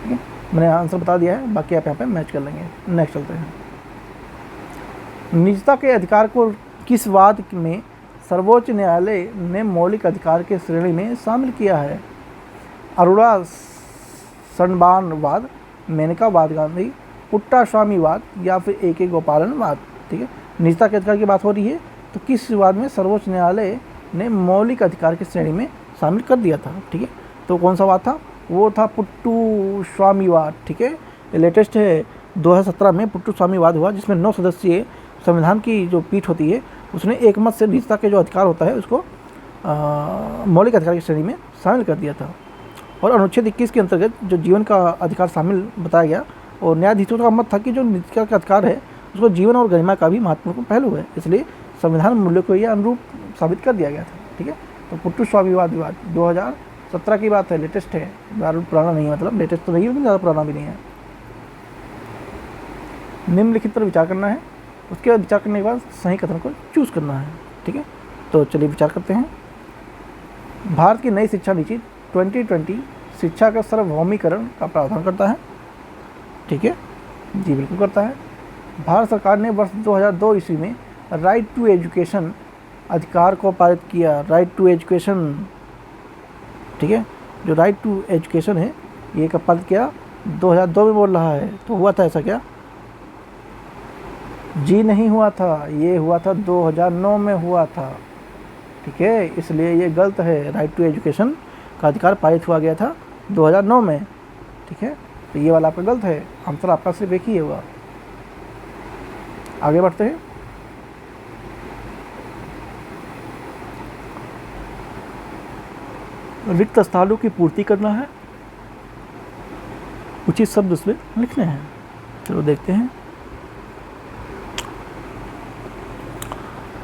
ठीक है। मैंने आंसर बता दिया है, बाकी आप यहाँ पे मैच कर लेंगे। नेक्स्ट चलते हैं। निजता के अधिकार को किस वाद में सर्वोच्च न्यायालय ने मौलिक अधिकार के श्रेणी में शामिल किया है? अरोड़ा सणबानवाद, मेनकावाद गांधी, पुट्टास्वामीवाद या फिर AK गोपालनवाद, ठीक है। निजता के अधिकार की बात हो रही है तो किस वाद में सर्वोच्च न्यायालय ने मौलिक अधिकार की श्रेणी में शामिल कर दिया था। ठीक है, तो कौन सा वाद था? वो था पुट्टू स्वामीवाद। ठीक है, लेटेस्ट है 2017 में पुट्टू स्वामीवाद हुआ, जिसमें 9 सदस्यीय संविधान की जो पीठ होती है उसने एक मत से निजता के जो अधिकार होता है उसको मौलिक अधिकार की श्रेणी में शामिल कर दिया था। और अनुच्छेद 21 के अंतर्गत जो जीवन का अधिकार शामिल बताया गया, और न्यायाधीशों का मत था कि जो निजता का अधिकार है उसको जीवन और गरिमा का भी महत्वपूर्ण पहलू है, इसलिए संविधान मूल्य को यह अनुरूप साबित कर दिया गया था। ठीक है, तो पुट्टू स्वामीवाद विवाद 2017 की बात है, लेटेस्ट है, ज़्यादा पुराना नहीं है, मतलब लेटेस्ट तो नहीं है लेकिन ज़्यादा पुराना भी नहीं है। निम्नलिखित पर विचार करना है, उसके बाद विचार करने के बाद सही कथन को चूज़ करना है। ठीक है, तो चलिए विचार करते हैं। भारत की नई शिक्षा नीति 2020 शिक्षा का सार्वभौमिकरण का प्रावधान करता है। ठीक है, जी बिल्कुल करता है। भारत सरकार ने वर्ष 2002 ईस्वी में राइट टू एजुकेशन अधिकार को पारित किया। राइट टू एजुकेशन, ठीक है, जो राइट टू एजुकेशन है ये कब पारित किया? 2002 में बोल रहा है, तो हुआ था ऐसा क्या? जी नहीं हुआ था, ये हुआ था 2009 में हुआ था। ठीक है, इसलिए ये गलत है। राइट टू एजुकेशन का अधिकार पारित हुआ गया था 2009 में। ठीक है, तो ये वाला आपका गलत है, आंसर आपका सिर्फ एक ही होगा। आगे बढ़ते हैं। रिक्त स्थानों की पूर्ति करना है, उचित शब्द उसमें लिखने हैं। चलो देखते हैं।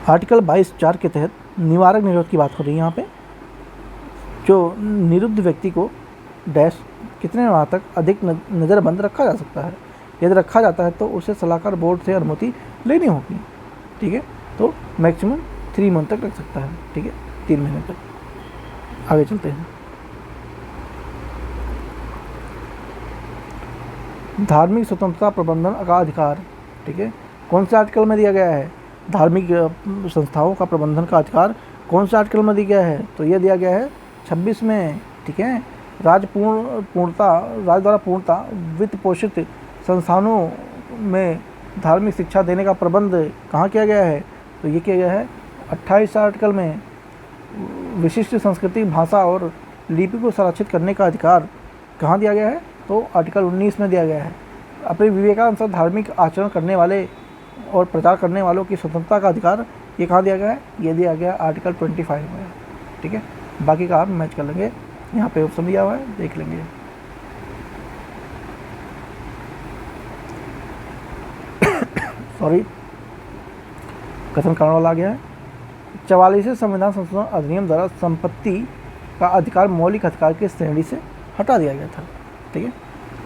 आर्टिकल 22(4) के तहत निवारक निरोध की बात हो रही है। यहाँ पे जो निरुद्ध व्यक्ति को डैश कितने माह तक अधिक नज़रबंद रखा जा सकता है। यदि रखा जाता है तो उसे सलाहकार बोर्ड से अनुमति लेनी होगी। ठीक है, तो मैक्सिमम 3 मंथ तक रख सकता है। ठीक है, 3 महीने तक। आगे चलते हैं। धार्मिक स्वतंत्रता प्रबंधन का अधिकार। ठीक है, कौन से आर्टिकल में दिया गया है? धार्मिक संस्थाओं का प्रबंधन का अधिकार कौन से आर्टिकल में दिया गया है? तो यह दिया गया है 26 में। ठीक है, राज्य द्वारा पूर्णता वित्त पोषित संस्थानों में धार्मिक शिक्षा देने का प्रबंध कहाँ किया गया है? तो ये किया गया है 28 आर्टिकल में। विशिष्ट संस्कृति, भाषा और लिपि को संरक्षित करने का अधिकार कहाँ दिया गया है? तो आर्टिकल 19 में दिया गया है। अपने विवेकानुसार धार्मिक आचरण करने वाले और प्रचार करने वालों की स्वतंत्रता का अधिकार ये कहाँ दिया गया है? ये दिया गया आर्टिकल 25 में। ठीक है, बाकी का आप मैच कर लेंगे, यहाँ पे ऑप्शन दिया हुआ है, देख लेंगे। सॉरी, कथन कारण वाला आ गया है। 44वें संविधान संशोधन अधिनियम द्वारा संपत्ति का अधिकार मौलिक अधिकार की श्रेणी से हटा दिया गया था। ठीक है,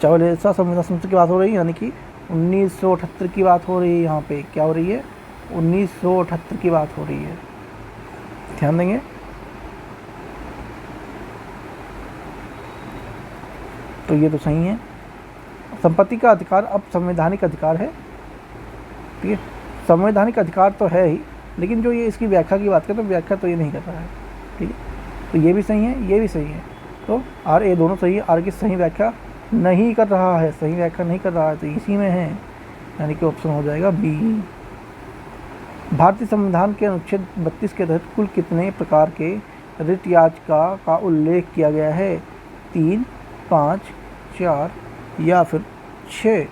44वां संविधान संशोधन की बात हो रही है, यानी कि 1978 की बात हो रही है। यहाँ पे क्या हो रही है? 1978 की बात हो रही है, ध्यान देंगे। तो ये तो सही है। संपत्ति का अधिकार अब संवैधानिक अधिकार है। ठीक है, संवैधानिक अधिकार तो है ही, लेकिन जो ये इसकी व्याख्या की बात करें तो व्याख्या तो ये नहीं कर रहा है। ठीक है, तो ये भी सही है, ये भी सही है, तो आर ए दोनों सही है। आर की सही व्याख्या नहीं कर रहा है, सही व्याख्या नहीं कर रहा है, तो इसी में है, यानी कि ऑप्शन हो जाएगा बी। भारतीय संविधान के अनुच्छेद 32 के तहत कुल कितने प्रकार के रिट याचिका का उल्लेख किया गया है? 3, 5, 4 या फिर 6।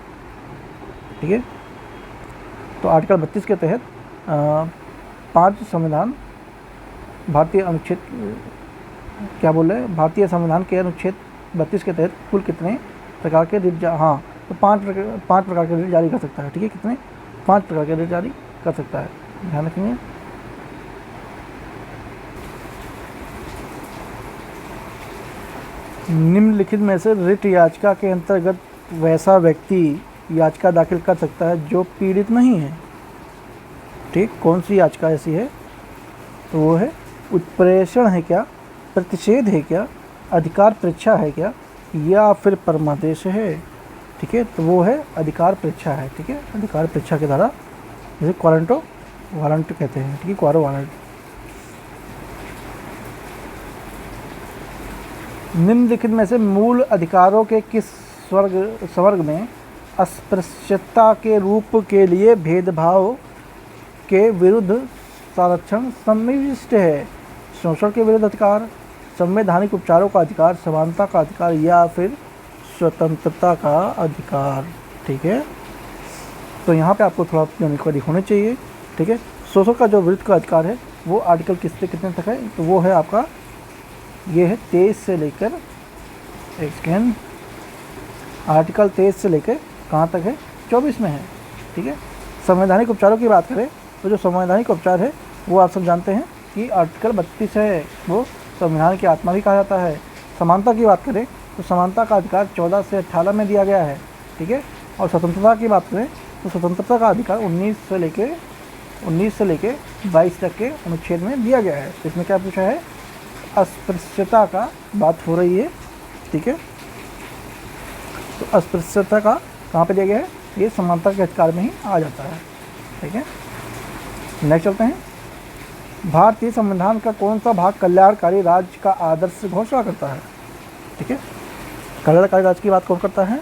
ठीक है, तो आर्टिकल 32 के तहत 5 संविधान भारतीय अनुच्छेद क्या बोल रहे हैं? भारतीय संविधान के अनुच्छेद 32 के तहत कुल कितने प्रकार के रिट तो 5 प्रकार के रिट जारी कर सकता है। ठीक है, कितने? 5 प्रकार के रिट जारी कर सकता है, ध्यान रखेंगे। निम्नलिखित में से रिट याचिका के अंतर्गत वैसा व्यक्ति याचिका दाखिल कर सकता है जो पीड़ित नहीं है। ठीक, कौन सी याचिका ऐसी है? तो वो है उत्प्रेषण है क्या, प्रतिषेध है क्या, अधिकार परीक्षा है क्या, या फिर परमादेश है। ठीक है, तो वो है अधिकार परीक्षा है। ठीक है, अधिकार परीक्षा के द्वारा, जैसे क्वारंटो वारंट कहते हैं। ठीक है, क्वारो वारंट। निम्नलिखित में से मूल अधिकारों के किस स्वर्ग में अस्पृश्यता के रूप के लिए भेदभाव के विरुद्ध संरक्षण समाविष्ट है? शोषण के विरुद्ध अधिकार, संवैधानिक उपचारों का अधिकार, समानता का अधिकार या फिर स्वतंत्रता का अधिकार। ठीक है, तो यहाँ पे आपको थोड़ा जानकारी होनी चाहिए। ठीक है, शोषण का जो विरुद्ध का अधिकार है वो आर्टिकल किससे कितने तक है, तो वो है आपका, ये है 23 से लेकर, एक सेकेंड, आर्टिकल 23 से लेकर कहाँ तक है, 24 में है। ठीक है, संवैधानिक उपचारों की बात करें तो जो संवैधानिक उपचार है वो आप सब जानते हैं कि आर्टिकल 32 है, वो संविधान की आत्मा भी कहा जाता है। समानता की बात करें तो समानता का अधिकार 14 से 18 में दिया गया है। ठीक है, और स्वतंत्रता की बात करें तो स्वतंत्रता का अधिकार 19 से लेके 22 तक के अनुच्छेद में दिया गया है। तो इसमें क्या पूछा है, अस्पृश्यता का बात हो रही है। ठीक है, तो अस्पृश्यता का कहाँ पे दिया गया है, ये समानता के अधिकार में ही आ जाता है। ठीक है, नेक्स्ट चलते हैं। भारतीय संविधान का कौन सा भाग कल्याणकारी राज्य का आदर्श घोषणा करता है। ठीक है, कल्याणकारी राज्य की बात कौन करता है,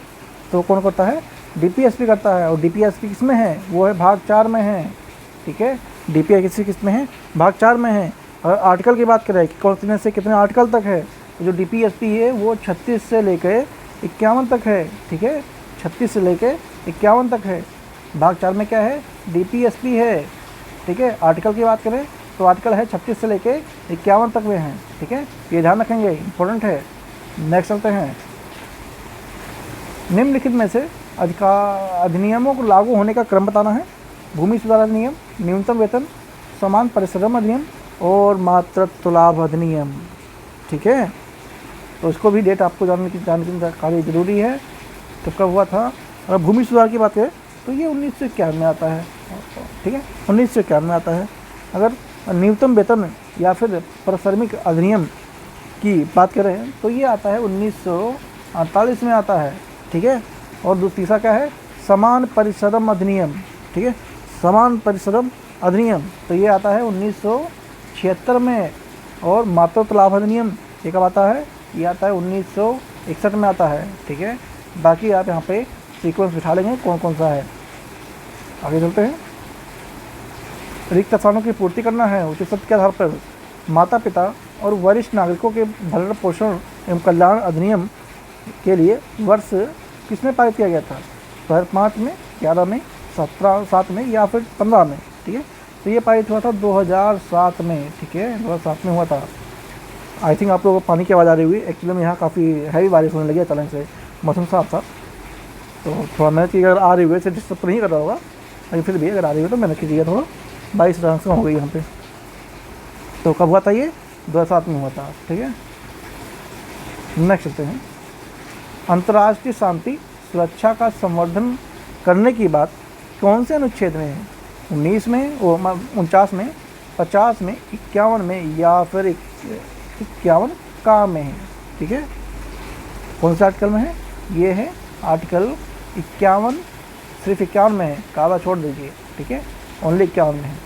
तो कौन करता है, डीपीएसपी करता है। और डीपीएसपी किस में है, वो है भाग 4 में है। ठीक है, डीपीएसपी किस में है, भाग 4 में है। और आर्टिकल की बात करें कि कौन से कितने आर्टिकल तक है, तो जो डीपीएसपी है वो 36 से लेकर 51 तक है। ठीक है, 36 से लेकर 51 तक है। भाग 4 में क्या है, डीपीएसपी है। ठीक है, आर्टिकल की बात करें तो आर्टिकल है 36 से लेकर 51 तक में है। ठीक है, ये ध्यान रखेंगे, इंपॉर्टेंट है। नेक्स्ट चलते हैं। निम्नलिखित में से अधिनियमों को लागू होने का क्रम बताना है। भूमि सुधार अधिनियम, न्यूनतम वेतन, समान परिश्रम अधिनियम और मातृत्व लाभ अधिनियम। ठीक है, तो इसको भी डेट आपको जानकारी जरूरी है, तो कब हुआ था। अगर भूमि सुधार की बात करें तो ये 1951 में आता है। ठीक है, 1951 में आता है। अगर न्यूनतम वेतन या फिर परिश्रमिक अधिनियम की बात करें तो ये आता है 1948 में आता है। ठीक है, और तीसरा क्या है, समान परिश्रम अधिनियम। ठीक है, समान परिश्रम अधिनियम, तो ये आता है 1976 में। और मातृत्व लाभ अधिनियम ये कब आता है, ये आता है 1961 में आता है। ठीक है, बाकी आप यहाँ पे सीक्वेंस बिठा लेंगे कौन कौन सा है। आगे चलते हैं। रिक्त स्थानों की पूर्ति करना है। उचित सत्य के आधार पर माता पिता और वरिष्ठ नागरिकों के भरण पोषण एवं कल्याण अधिनियम के लिए वर्ष किसमें पारित किया गया था, 2005 में, 11 में, 7 में या फिर 15 में। ठीक है, तो ये पारित हुआ था 2007 में। ठीक है, 2007 में हुआ था। आई थिंक आप लोगों को पानी की आवाज़ आ रही हुई, एक्चुअली में यहाँ काफ़ी हैवी बारिश होने लगी अचानक से, मौसम साफ था, तो थोड़ा मेहनत की, अगर आ रही हुई से डिस्टर्ब तो नहीं कर रहा होगा, लेकिन फिर भी अगर आ रही हो तो मेहनत कीजिएगा थोड़ा। 22 रन हो गई यहाँ पे। तो कब हुआ था ये, 2007 में हुआ था। ठीक है, नेक्स्ट चलते हैं। अंतर्राष्ट्रीय शांति सुरक्षा का संवर्धन करने की बात कौन से अनुच्छेद में है, 19 में, 49 में, 50 में, 51 में या फिर 51 का में है। ठीक है, कौन से आर्टिकल में है, ये है आर्टिकल 51, सिर्फ 51 में है, काला छोड़ दीजिए। ठीक है, ओनली 51 में है,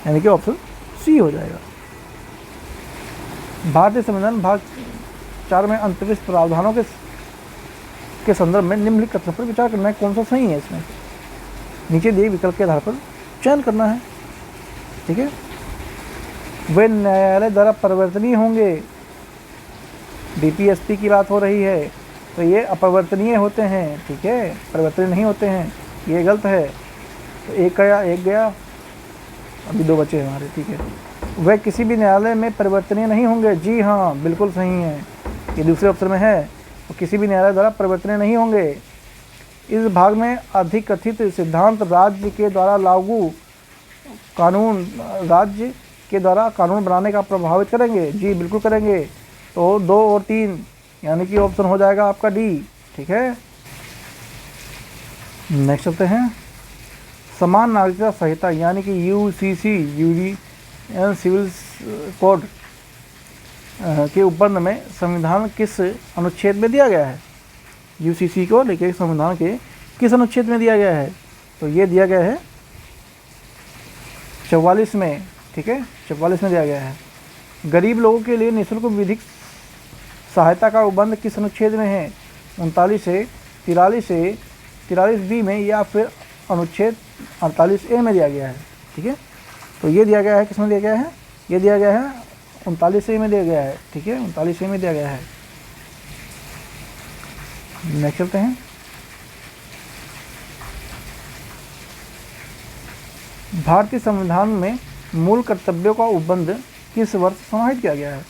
यानी कि ऑप्शन सी हो जाएगा। भारतीय संविधान भाग 4 में अंतर्निहित प्रावधानों के संदर्भ में निम्नलिखित कथनों पर विचार करना है, कौन सा सही है इसमें। नीचे दिए विकल्प के आधार पर चयन करना है। ठीक है, वे न्यायालय द्वारा परिवर्तनीय होंगे। डीपीएसपी की बात हो रही है, तो ये अपरिवर्तनीय होते हैं। ठीक है, परिवर्तनीय नहीं होते हैं, ये गलत है। तो एक गया, अभी 2 बचे हैं हमारे। ठीक है, वे किसी भी न्यायालय में परिवर्तनीय नहीं होंगे। जी हाँ, बिल्कुल सही है, ये दूसरे ऑप्शन में है, तो किसी भी न्यायालय द्वारा परिवर्तनीय नहीं होंगे। इस भाग में अधिकथित सिद्धांत राज्य के द्वारा कानून बनाने का प्रभावित करेंगे। जी बिल्कुल करेंगे। तो 2 और 3 यानी कि ऑप्शन हो जाएगा आपका डी। ठीक है, नेक्स्ट चलते हैं। समान नागरिकता संहिता यानी कि यूसीसी, यूनियन सिविल कोड के उपबंध में संविधान किस अनुच्छेद में दिया गया है। यूसीसी को लेकर संविधान के किस अनुच्छेद में दिया गया है, तो ये दिया गया है 44 में। ठीक है, 44 में दिया गया है। गरीब लोगों के लिए निःशुल्क विधिक सहायता का उपबंध किस अनुच्छेद में है, 39 से 43 बी में या फिर अनुच्छेद 48 ए में दिया गया है। ठीक है, तो ये दिया गया है, किस में दिया गया है, ये दिया गया है 39 में दिया गया है, ठीक है, 39 में दिया गया है। नेक्स्ट चलते हैं। भारतीय संविधान में मूल कर्तव्यों का उपबंध किस वर्ष समाहित किया गया है?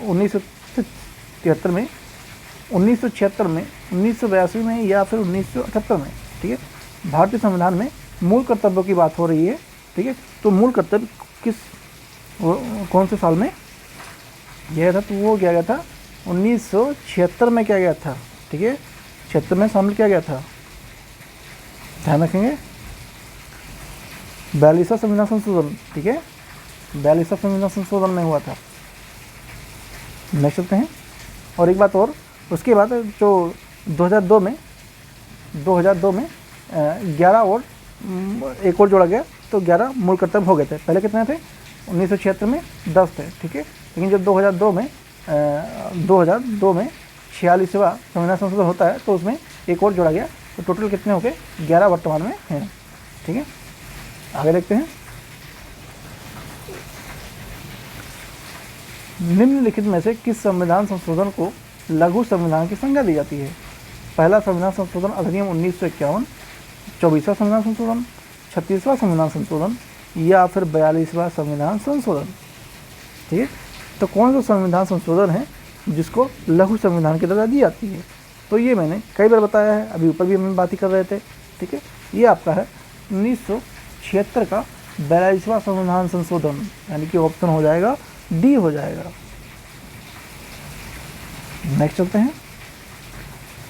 1973 में, 1976 में, 1982 में या फिर 1978 में, ठीक है। भारतीय संविधान में मूल कर्तव्यों की बात हो रही है, ठीक है। तो मूल कर्तव्य कौन से साल में किया था? तो वो किया गया था 1976 में किया गया था, ठीक है, 76 में शामिल किया गया था। ध्यान रखेंगे। 42वां संविधान संशोधन, ठीक है, 42वां संविधान संशोधन में हुआ था। नेक्स्ट चलते हैं। और एक बात और, उसके बाद जो 2002 में 11 और एक और जोड़ा गया, तो 11 मूल कर्तव्य हो गए थे। पहले कितने थे? 1976 में 10 थे, ठीक है। लेकिन जब 2002 में 46वां संविधान संशोधन होता है, तो उसमें एक और जोड़ा गया, तो टोटल कितने हो गए? 11 वर्तमान में हैं, ठीक है। आगे देखते हैं। निम्नलिखित में से किस संविधान संशोधन को लघु संविधान की संज्ञा दी जाती है? पहला संविधान संशोधन अधिनियम 1951, 24वां संविधान संशोधन, 36वां संविधान संशोधन या फिर 42वां संविधान संशोधन, ठीक है। तो कौन सा संविधान संशोधन है जिसको लघु संविधान की दर्जा दी जाती है? तो ये मैंने कई बार बताया है, अभी ऊपर भी हम बात ही कर रहे थे, ठीक है। ये आपका है 1976 का 42वां संविधान संशोधन, यानी कि ऑप्शन हो जाएगा डी हो जाएगा। नेक्स्ट चलते हैं।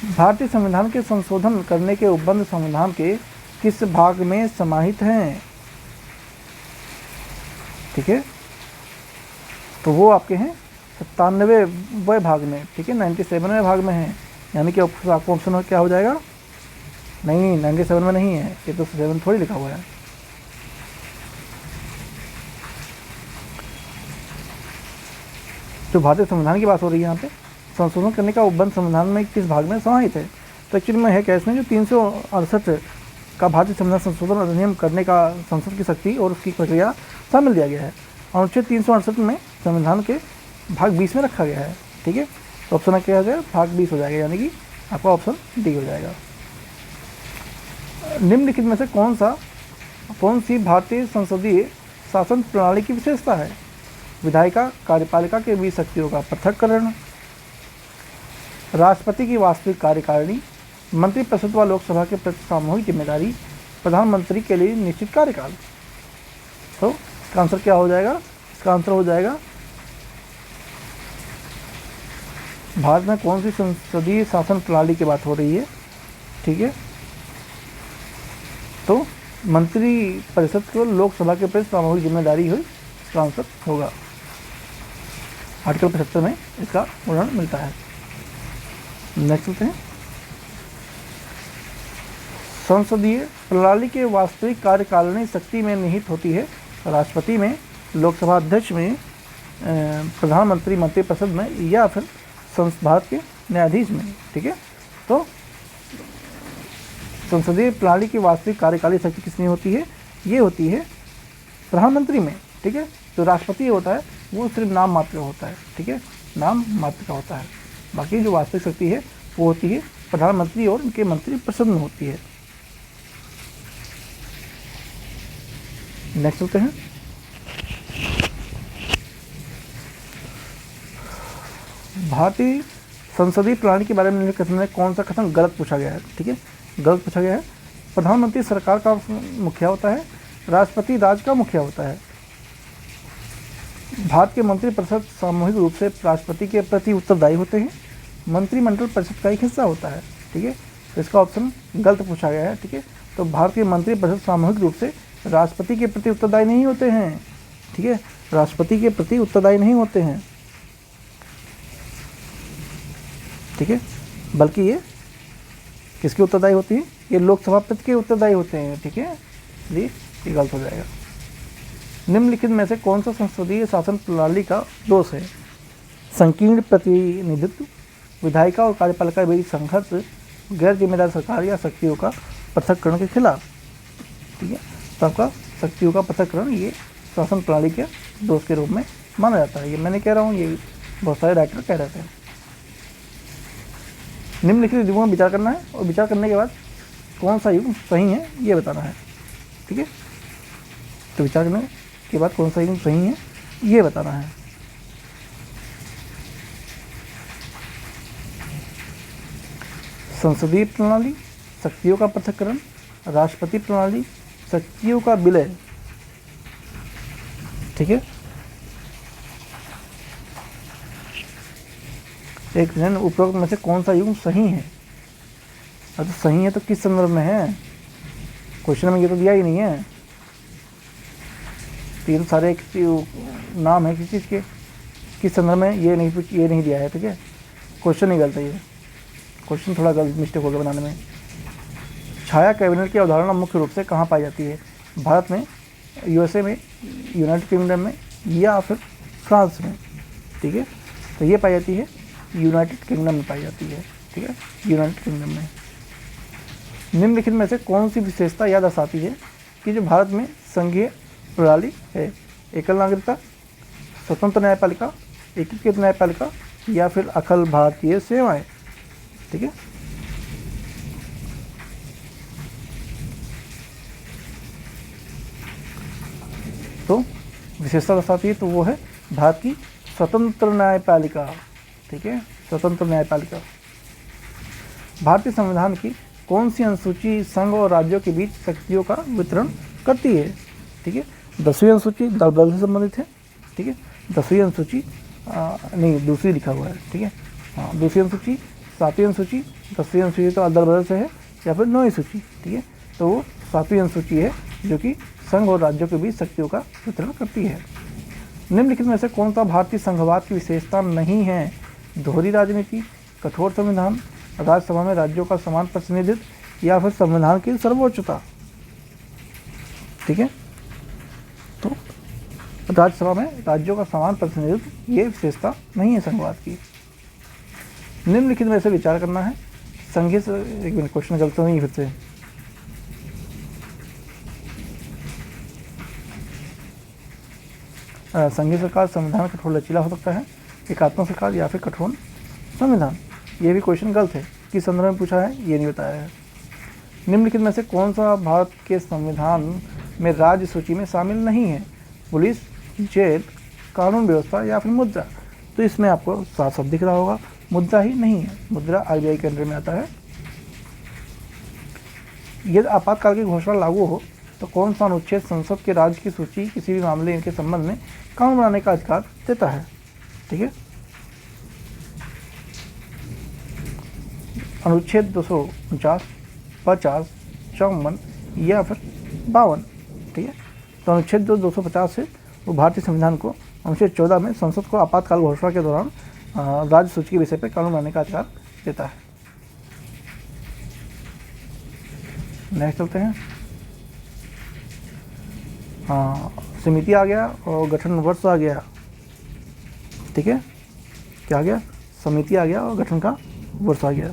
भारतीय संविधान के संशोधन करने के उपबंध संविधान के किस भाग में समाहित हैं? ठीक है, तो वो आपके हैं 97वें भाग में, ठीक है, 97वें भाग में है, यानी कि आपको ऑप्शन क्या हो जाएगा? नहीं, 97 में नहीं है, ये तो 7 थोड़ी लिखा हुआ है। जो भारतीय संविधान की बात हो रही है यहाँ पे, संशोधन करने का उपबंध संविधान में किस भाग में समाहित है? तो एक्चुअली में है क्या इसमें, जो 368 का भारतीय संविधान संशोधन अधिनियम करने का संसद की शक्ति और उसकी प्रक्रिया शामिल दिया गया है। अनुच्छेद 368 में संविधान के भाग 20 में रखा गया है, ठीक है। तो ऑप्शन क्या हो जाएगा? भाग 20 हो जाएगा, यानी कि आपका ऑप्शन डी हो जाएगा। निम्नलिखित में से कौन सी भारतीय संसदीय शासन प्रणाली की विशेषता है? विधायिका कार्यपालिका के बीच शक्तियों का पृथक्करण, राष्ट्रपति की वास्तविक कार्यकारिणी, मंत्रिपरिषद व लोकसभा के प्रति सामूहिक जिम्मेदारी, प्रधानमंत्री के लिए निश्चित कार्यकाल। तो इसका आंसर क्या हो जाएगा? इसका आंसर हो जाएगा भारत में कौन सी संसदीय शासन प्रणाली की बात हो रही है, ठीक है। तो मंत्री परिषद को लोकसभा के प्रति सामूहिक जिम्मेदारी हुई, इसका आंसर होगा। आर्टिकल 75 में इसका उदाहरण मिलता है। नेक्स्ट चलते हैं। संसदीय प्रणाली के वास्तविक कार्यकारिणी शक्ति में निहित होती है राष्ट्रपति में, लोकसभा अध्यक्ष में, प्रधानमंत्री, मंत्रिपरिषद में या फिर भारत के न्यायाधीश में, ठीक है। तो संसदीय प्रणाली की वास्तविक कार्यकारिणी शक्ति किसमें होती है? ये होती है प्रधानमंत्री में, ठीक है। जो राष्ट्रपति होता है वो सिर्फ नाम मात्र का होता है, ठीक है, नाम मात्र का होता है। बाकी जो वास्तविक शक्ति है वो होती है प्रधानमंत्री और उनके मंत्रिपरिषद में होती है। नेक्स्ट चलते हैं। भारतीय संसदीय प्रणाली के बारे में कथन में कौन सा कथन गलत पूछा गया है? ठीक है, गलत पूछा गया है। प्रधानमंत्री सरकार का मुखिया होता है, राष्ट्रपति राज्य का मुखिया होता है। भारत के मंत्रिपरिषद सामूहिक रूप से राष्ट्रपति के प्रति उत्तरदायी होते हैं, मंत्रिमंडल परिषद का एक हिस्सा होता है, ठीक है। तो इसका ऑप्शन गलत पूछा गया है, ठीक है। तो भारत के मंत्रिपरिषद सामूहिक रूप से राष्ट्रपति के प्रति उत्तरदायी नहीं होते हैं, ठीक है, राष्ट्रपति के प्रति उत्तरदायी नहीं होते हैं, ठीक है, बल्कि ये किसकी उत्तरदायी होती है? ये लोकसभा पद के उत्तरदायी होते हैं, ठीक है, इसलिए ये गलत हो जाएगा। निम्नलिखित में से कौन सा संसदीय शासन प्रणाली का दोष है? संकीर्ण प्रतिनिधित्व, विधायिका और कार्यपालिका के बीच संघर्ष, गैर जिम्मेदार सरकार या शक्तियों का पृथक्करण के खिलाफ, ठीक है। तो आपका शक्तियों का पृथक्करण ये शासन प्रणाली के दोष के रूप में माना जाता है। ये मैं नहीं कह रहा हूँ, ये बहुत सारे राइटर कह रहे थे। निम्नलिखित युगों में विचार करना है और विचार करने के बाद कौन सा युग सही है ये बताना है। ठीक है, तो विचार करने के बाद कौन सा युग सही है ये बताना है। संसदीय प्रणाली, शक्तियों का पृथक्करण, राष्ट्रपति प्रणाली, शक्तियों का विलय। ठीक है, एक जन उपरोक्त में से कौन सा युग सही है। तो सही है तो किस संदर्भ में है, क्वेश्चन में ये तो दिया ही नहीं है। तीन सारे नाम है किसी चीज़ के, किस संदर्भ में ये नहीं दिया है। ठीक है, क्वेश्चन ही गलत है, ये क्वेश्चन थोड़ा गलत मिस्टेक हो गया बनाने में। छाया कैबिनेट की अवधारणा मुख्य रूप से कहाँ पाई जाती है, भारत में, यूएसए में, यूनाइटेड किंगडम में या फिर फ्रांस में। ठीक है, तो ये पाई जाती है यूनाइटेड किंगडम में पाई जाती है। ठीक है, यूनाइटेड किंगडम में। निम्नलिखित में से कौन सी विशेषता यह दर्शाती है कि जो भारत में संघीय प्रणाली है, एकल नागरिकता, स्वतंत्र न्यायपालिका, एकीकृत न्यायपालिका या फिर अखिल भारतीय सेवाएं। ठीक है, तो विशेषता दर्शाती है तो वो है भारत की स्वतंत्र न्यायपालिका। ठीक है, स्वतंत्र न्यायपालिका। भारतीय संविधान की कौन सी अनुसूची संघ और राज्यों के बीच शक्तियों का वितरण करती है। ठीक है, 10वीं अनुसूची दल बल से संबंधित है। ठीक है, 10वीं अनुसूची नहीं, दूसरी लिखा हुआ है। ठीक है, हाँ, दूसरी अनुसूची, 7वीं अनुसूची, 10वीं अनुसूची तो दल बदल से है, या फिर 9वीं सूची। ठीक है, तो वो 7वीं अनुसूची है जो कि संघ और राज्यों के बीच शक्तियों का वितरण करती है। निम्नलिखित में से कौन सा भारतीय संघवाद की विशेषता नहीं है, दोहरी राजनीति, कठोर संविधान, राज्यसभा में राज्यों का समान प्रतिनिधित्व या फिर संविधान की सर्वोच्चता। ठीक है, तो राज्यसभा में राज्यों का समान प्रतिनिधित्व ये विशेषता नहीं है संघवाद की। निम्नलिखित में से विचार करना है, संघीय, एक मिनट क्वेश्चन गलत नहीं फिर से। संघीय सरकार संविधान कठोर लचीला हो सकता है, एकात्मक सरकार या फिर कठोर संविधान। ये भी क्वेश्चन गलत है, किस संदर्भ में पूछा है ये नहीं बताया है। निम्नलिखित में से कौन सा भारत के संविधान में राज्य सूची में शामिल नहीं है, पुलिस, जेल, कानून व्यवस्था या फिर मुद्रा। तो इसमें आपको साफ साफ दिख रहा होगा, मुद्रा ही नहीं है, मुद्रा आरबीआई के अंडर में आता है। यदि आपातकाल की घोषणा लागू हो तो कौन सा अनुच्छेद संसद के राज्य की सूची किसी भी मामले के संबंध में कानून बनाने का अधिकार देता है। ठीक है, अनुच्छेद 249, 50, 54 या फिर 52। ठीक है, तो अनुच्छेद 250 से वो भारतीय संविधान को अनुच्छेद 14 में संसद को आपातकाल घोषणा के दौरान राज्य सूची के विषय पर कानून बनाने का अधिकार देता है। नेक्स्ट चलते हैं। हाँ, समिति आ गया और गठन वर्ष आ गया। ठीक है, क्या आ गया, समिति आ गया और गठन का वर्ष आ गया।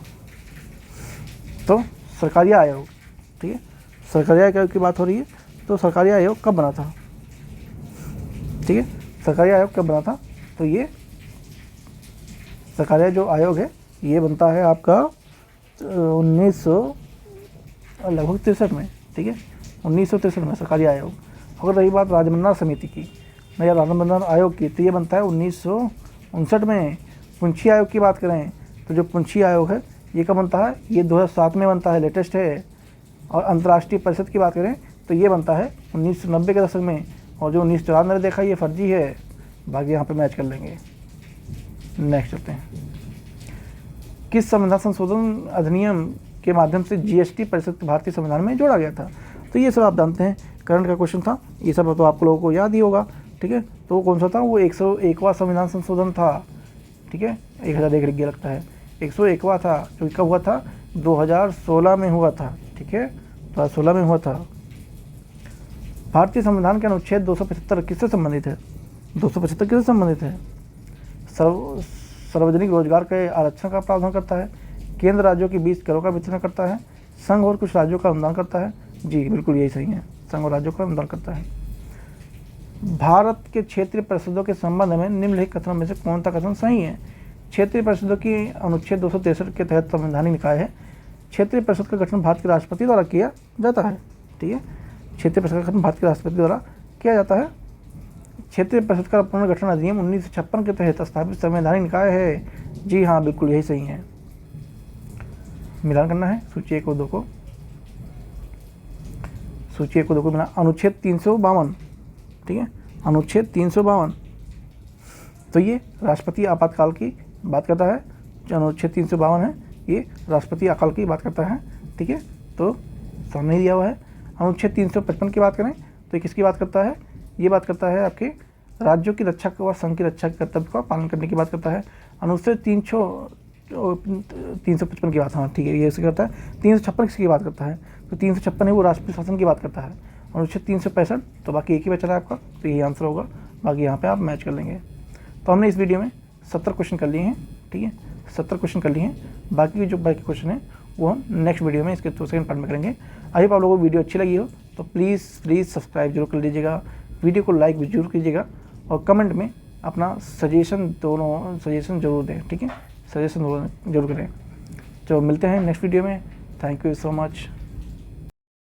तो सरकारी आयोग। ठीक है, सरकारी आयोग की बात हो रही है, तो सरकारी आयोग कब बना था। ठीक है, सरकारी आयोग कब बना था, तो ये सरकारी जो आयोग है ये बनता है आपका 1963 में। ठीक है, 1963 में सरकारी आयोग। अगर रही बात राजमन्ना समिति की या राजमन्ना आयोग की, तो ये बनता है 1959 में। पुंछी आयोग की बात करें तो जो पुंछी आयोग है ये कब बनता है, ये 2007 में बनता है, लेटेस्ट है। और अंतर्राष्ट्रीय परिषद की बात करें तो ये बनता है 1990 के दशक में, और जो 1994 देखा ये फर्जी है, बाकी यहाँ पे मैच कर लेंगे। नेक्स्ट चलते हैं। किस संविधान संशोधन अधिनियम के माध्यम से जीएसटी परिषद भारतीय संविधान में जोड़ा गया था। तो ये सब आप जानते हैं, करंट का क्वेश्चन था, ये सब तो आप लोगों को याद ही होगा। ठीक है, तो कौन सा था, वो 101वां संविधान संशोधन था। ठीक है, 1001 लिख गया लगता है, 101वां था, जो कब हुआ था, 2016 में हुआ था। ठीक है, 2016 में हुआ था। भारतीय संविधान के अनुच्छेद 275 किससे संबंधित है, 275 किससे संबंधित है, सार्वजनिक रोजगार के आरक्षण का प्रावधान करता है, केंद्र राज्यों के बीच करों का वितरण करता है, संघ और कुछ राज्यों का अनुदान करता है। जी बिल्कुल यही सही है, संघ और राज्यों का अनुदान करता है। भारत के क्षेत्रीय परिषदों के संबंध में निम्नलिखित कथनों में से कौन सा कथन सही है। क्षेत्रीय परिषदों की अनुच्छेद 263 के तहत संवैधानिक निकाय है। क्षेत्रीय परिषद का गठन भारत के राष्ट्रपति द्वारा किया जाता है। ठीक है, क्षेत्रीय परिषद का गठन भारत के राष्ट्रपति द्वारा किया जाता है। क्षेत्रीय परिषद का पुनर्गठन अधिनियम 1956 के तहत स्थापित संवैधानिक निकाय है। जी हाँ, बिल्कुल यही सही है। मिलान करना है सूची 1 और 2 को। सूची 1 और 2 को मिला। अनुच्छेद 352, ठीक है, अनुच्छेद 352 तो ये राष्ट्रपति आपातकाल की बात करता है। जो अनुच्छेद 352 है ये राष्ट्रपति आपातकाल की बात करता है। ठीक है, तो सामने दिया हुआ है। अनुच्छेद 355 की बात करें तो ये किसकी बात करता है, ये बात करता है आपके राज्यों की रक्षा व संघ की रक्षा के कर्तव्य का पालन करने की बात करता है। अनुच्छेद 355 की बात, हाँ ठीक है, ये इससे करता है। 356 किसकी बात करता है, तो 356 है वो राष्ट्रीय शासन की बात करता है। अनुच्छेद 365 तो बाकी एक ही बचा है आपका, तो यही आंसर होगा। बाकी यहाँ पे आप मैच कर लेंगे। तो हमने इस वीडियो में 70 क्वेश्चन कर लिए हैं। ठीक है, 70 क्वेश्चन कर लिए हैं। बाकी क्वेश्चन है वो हम नेक्स्ट वीडियो में इसके सेकंड पार्ट में करेंगे। आई होप आप लोगों को वीडियो अच्छी लगी हो तो प्लीज़ सब्सक्राइब जरूर कर लीजिएगा, वीडियो को लाइक भी जरूर कीजिएगा और कमेंट में अपना सजेशन जरूर दें। ठीक है, सजेशन जरूर करें। तो मिलते हैं नेक्स्ट वीडियो में। Thank you so much.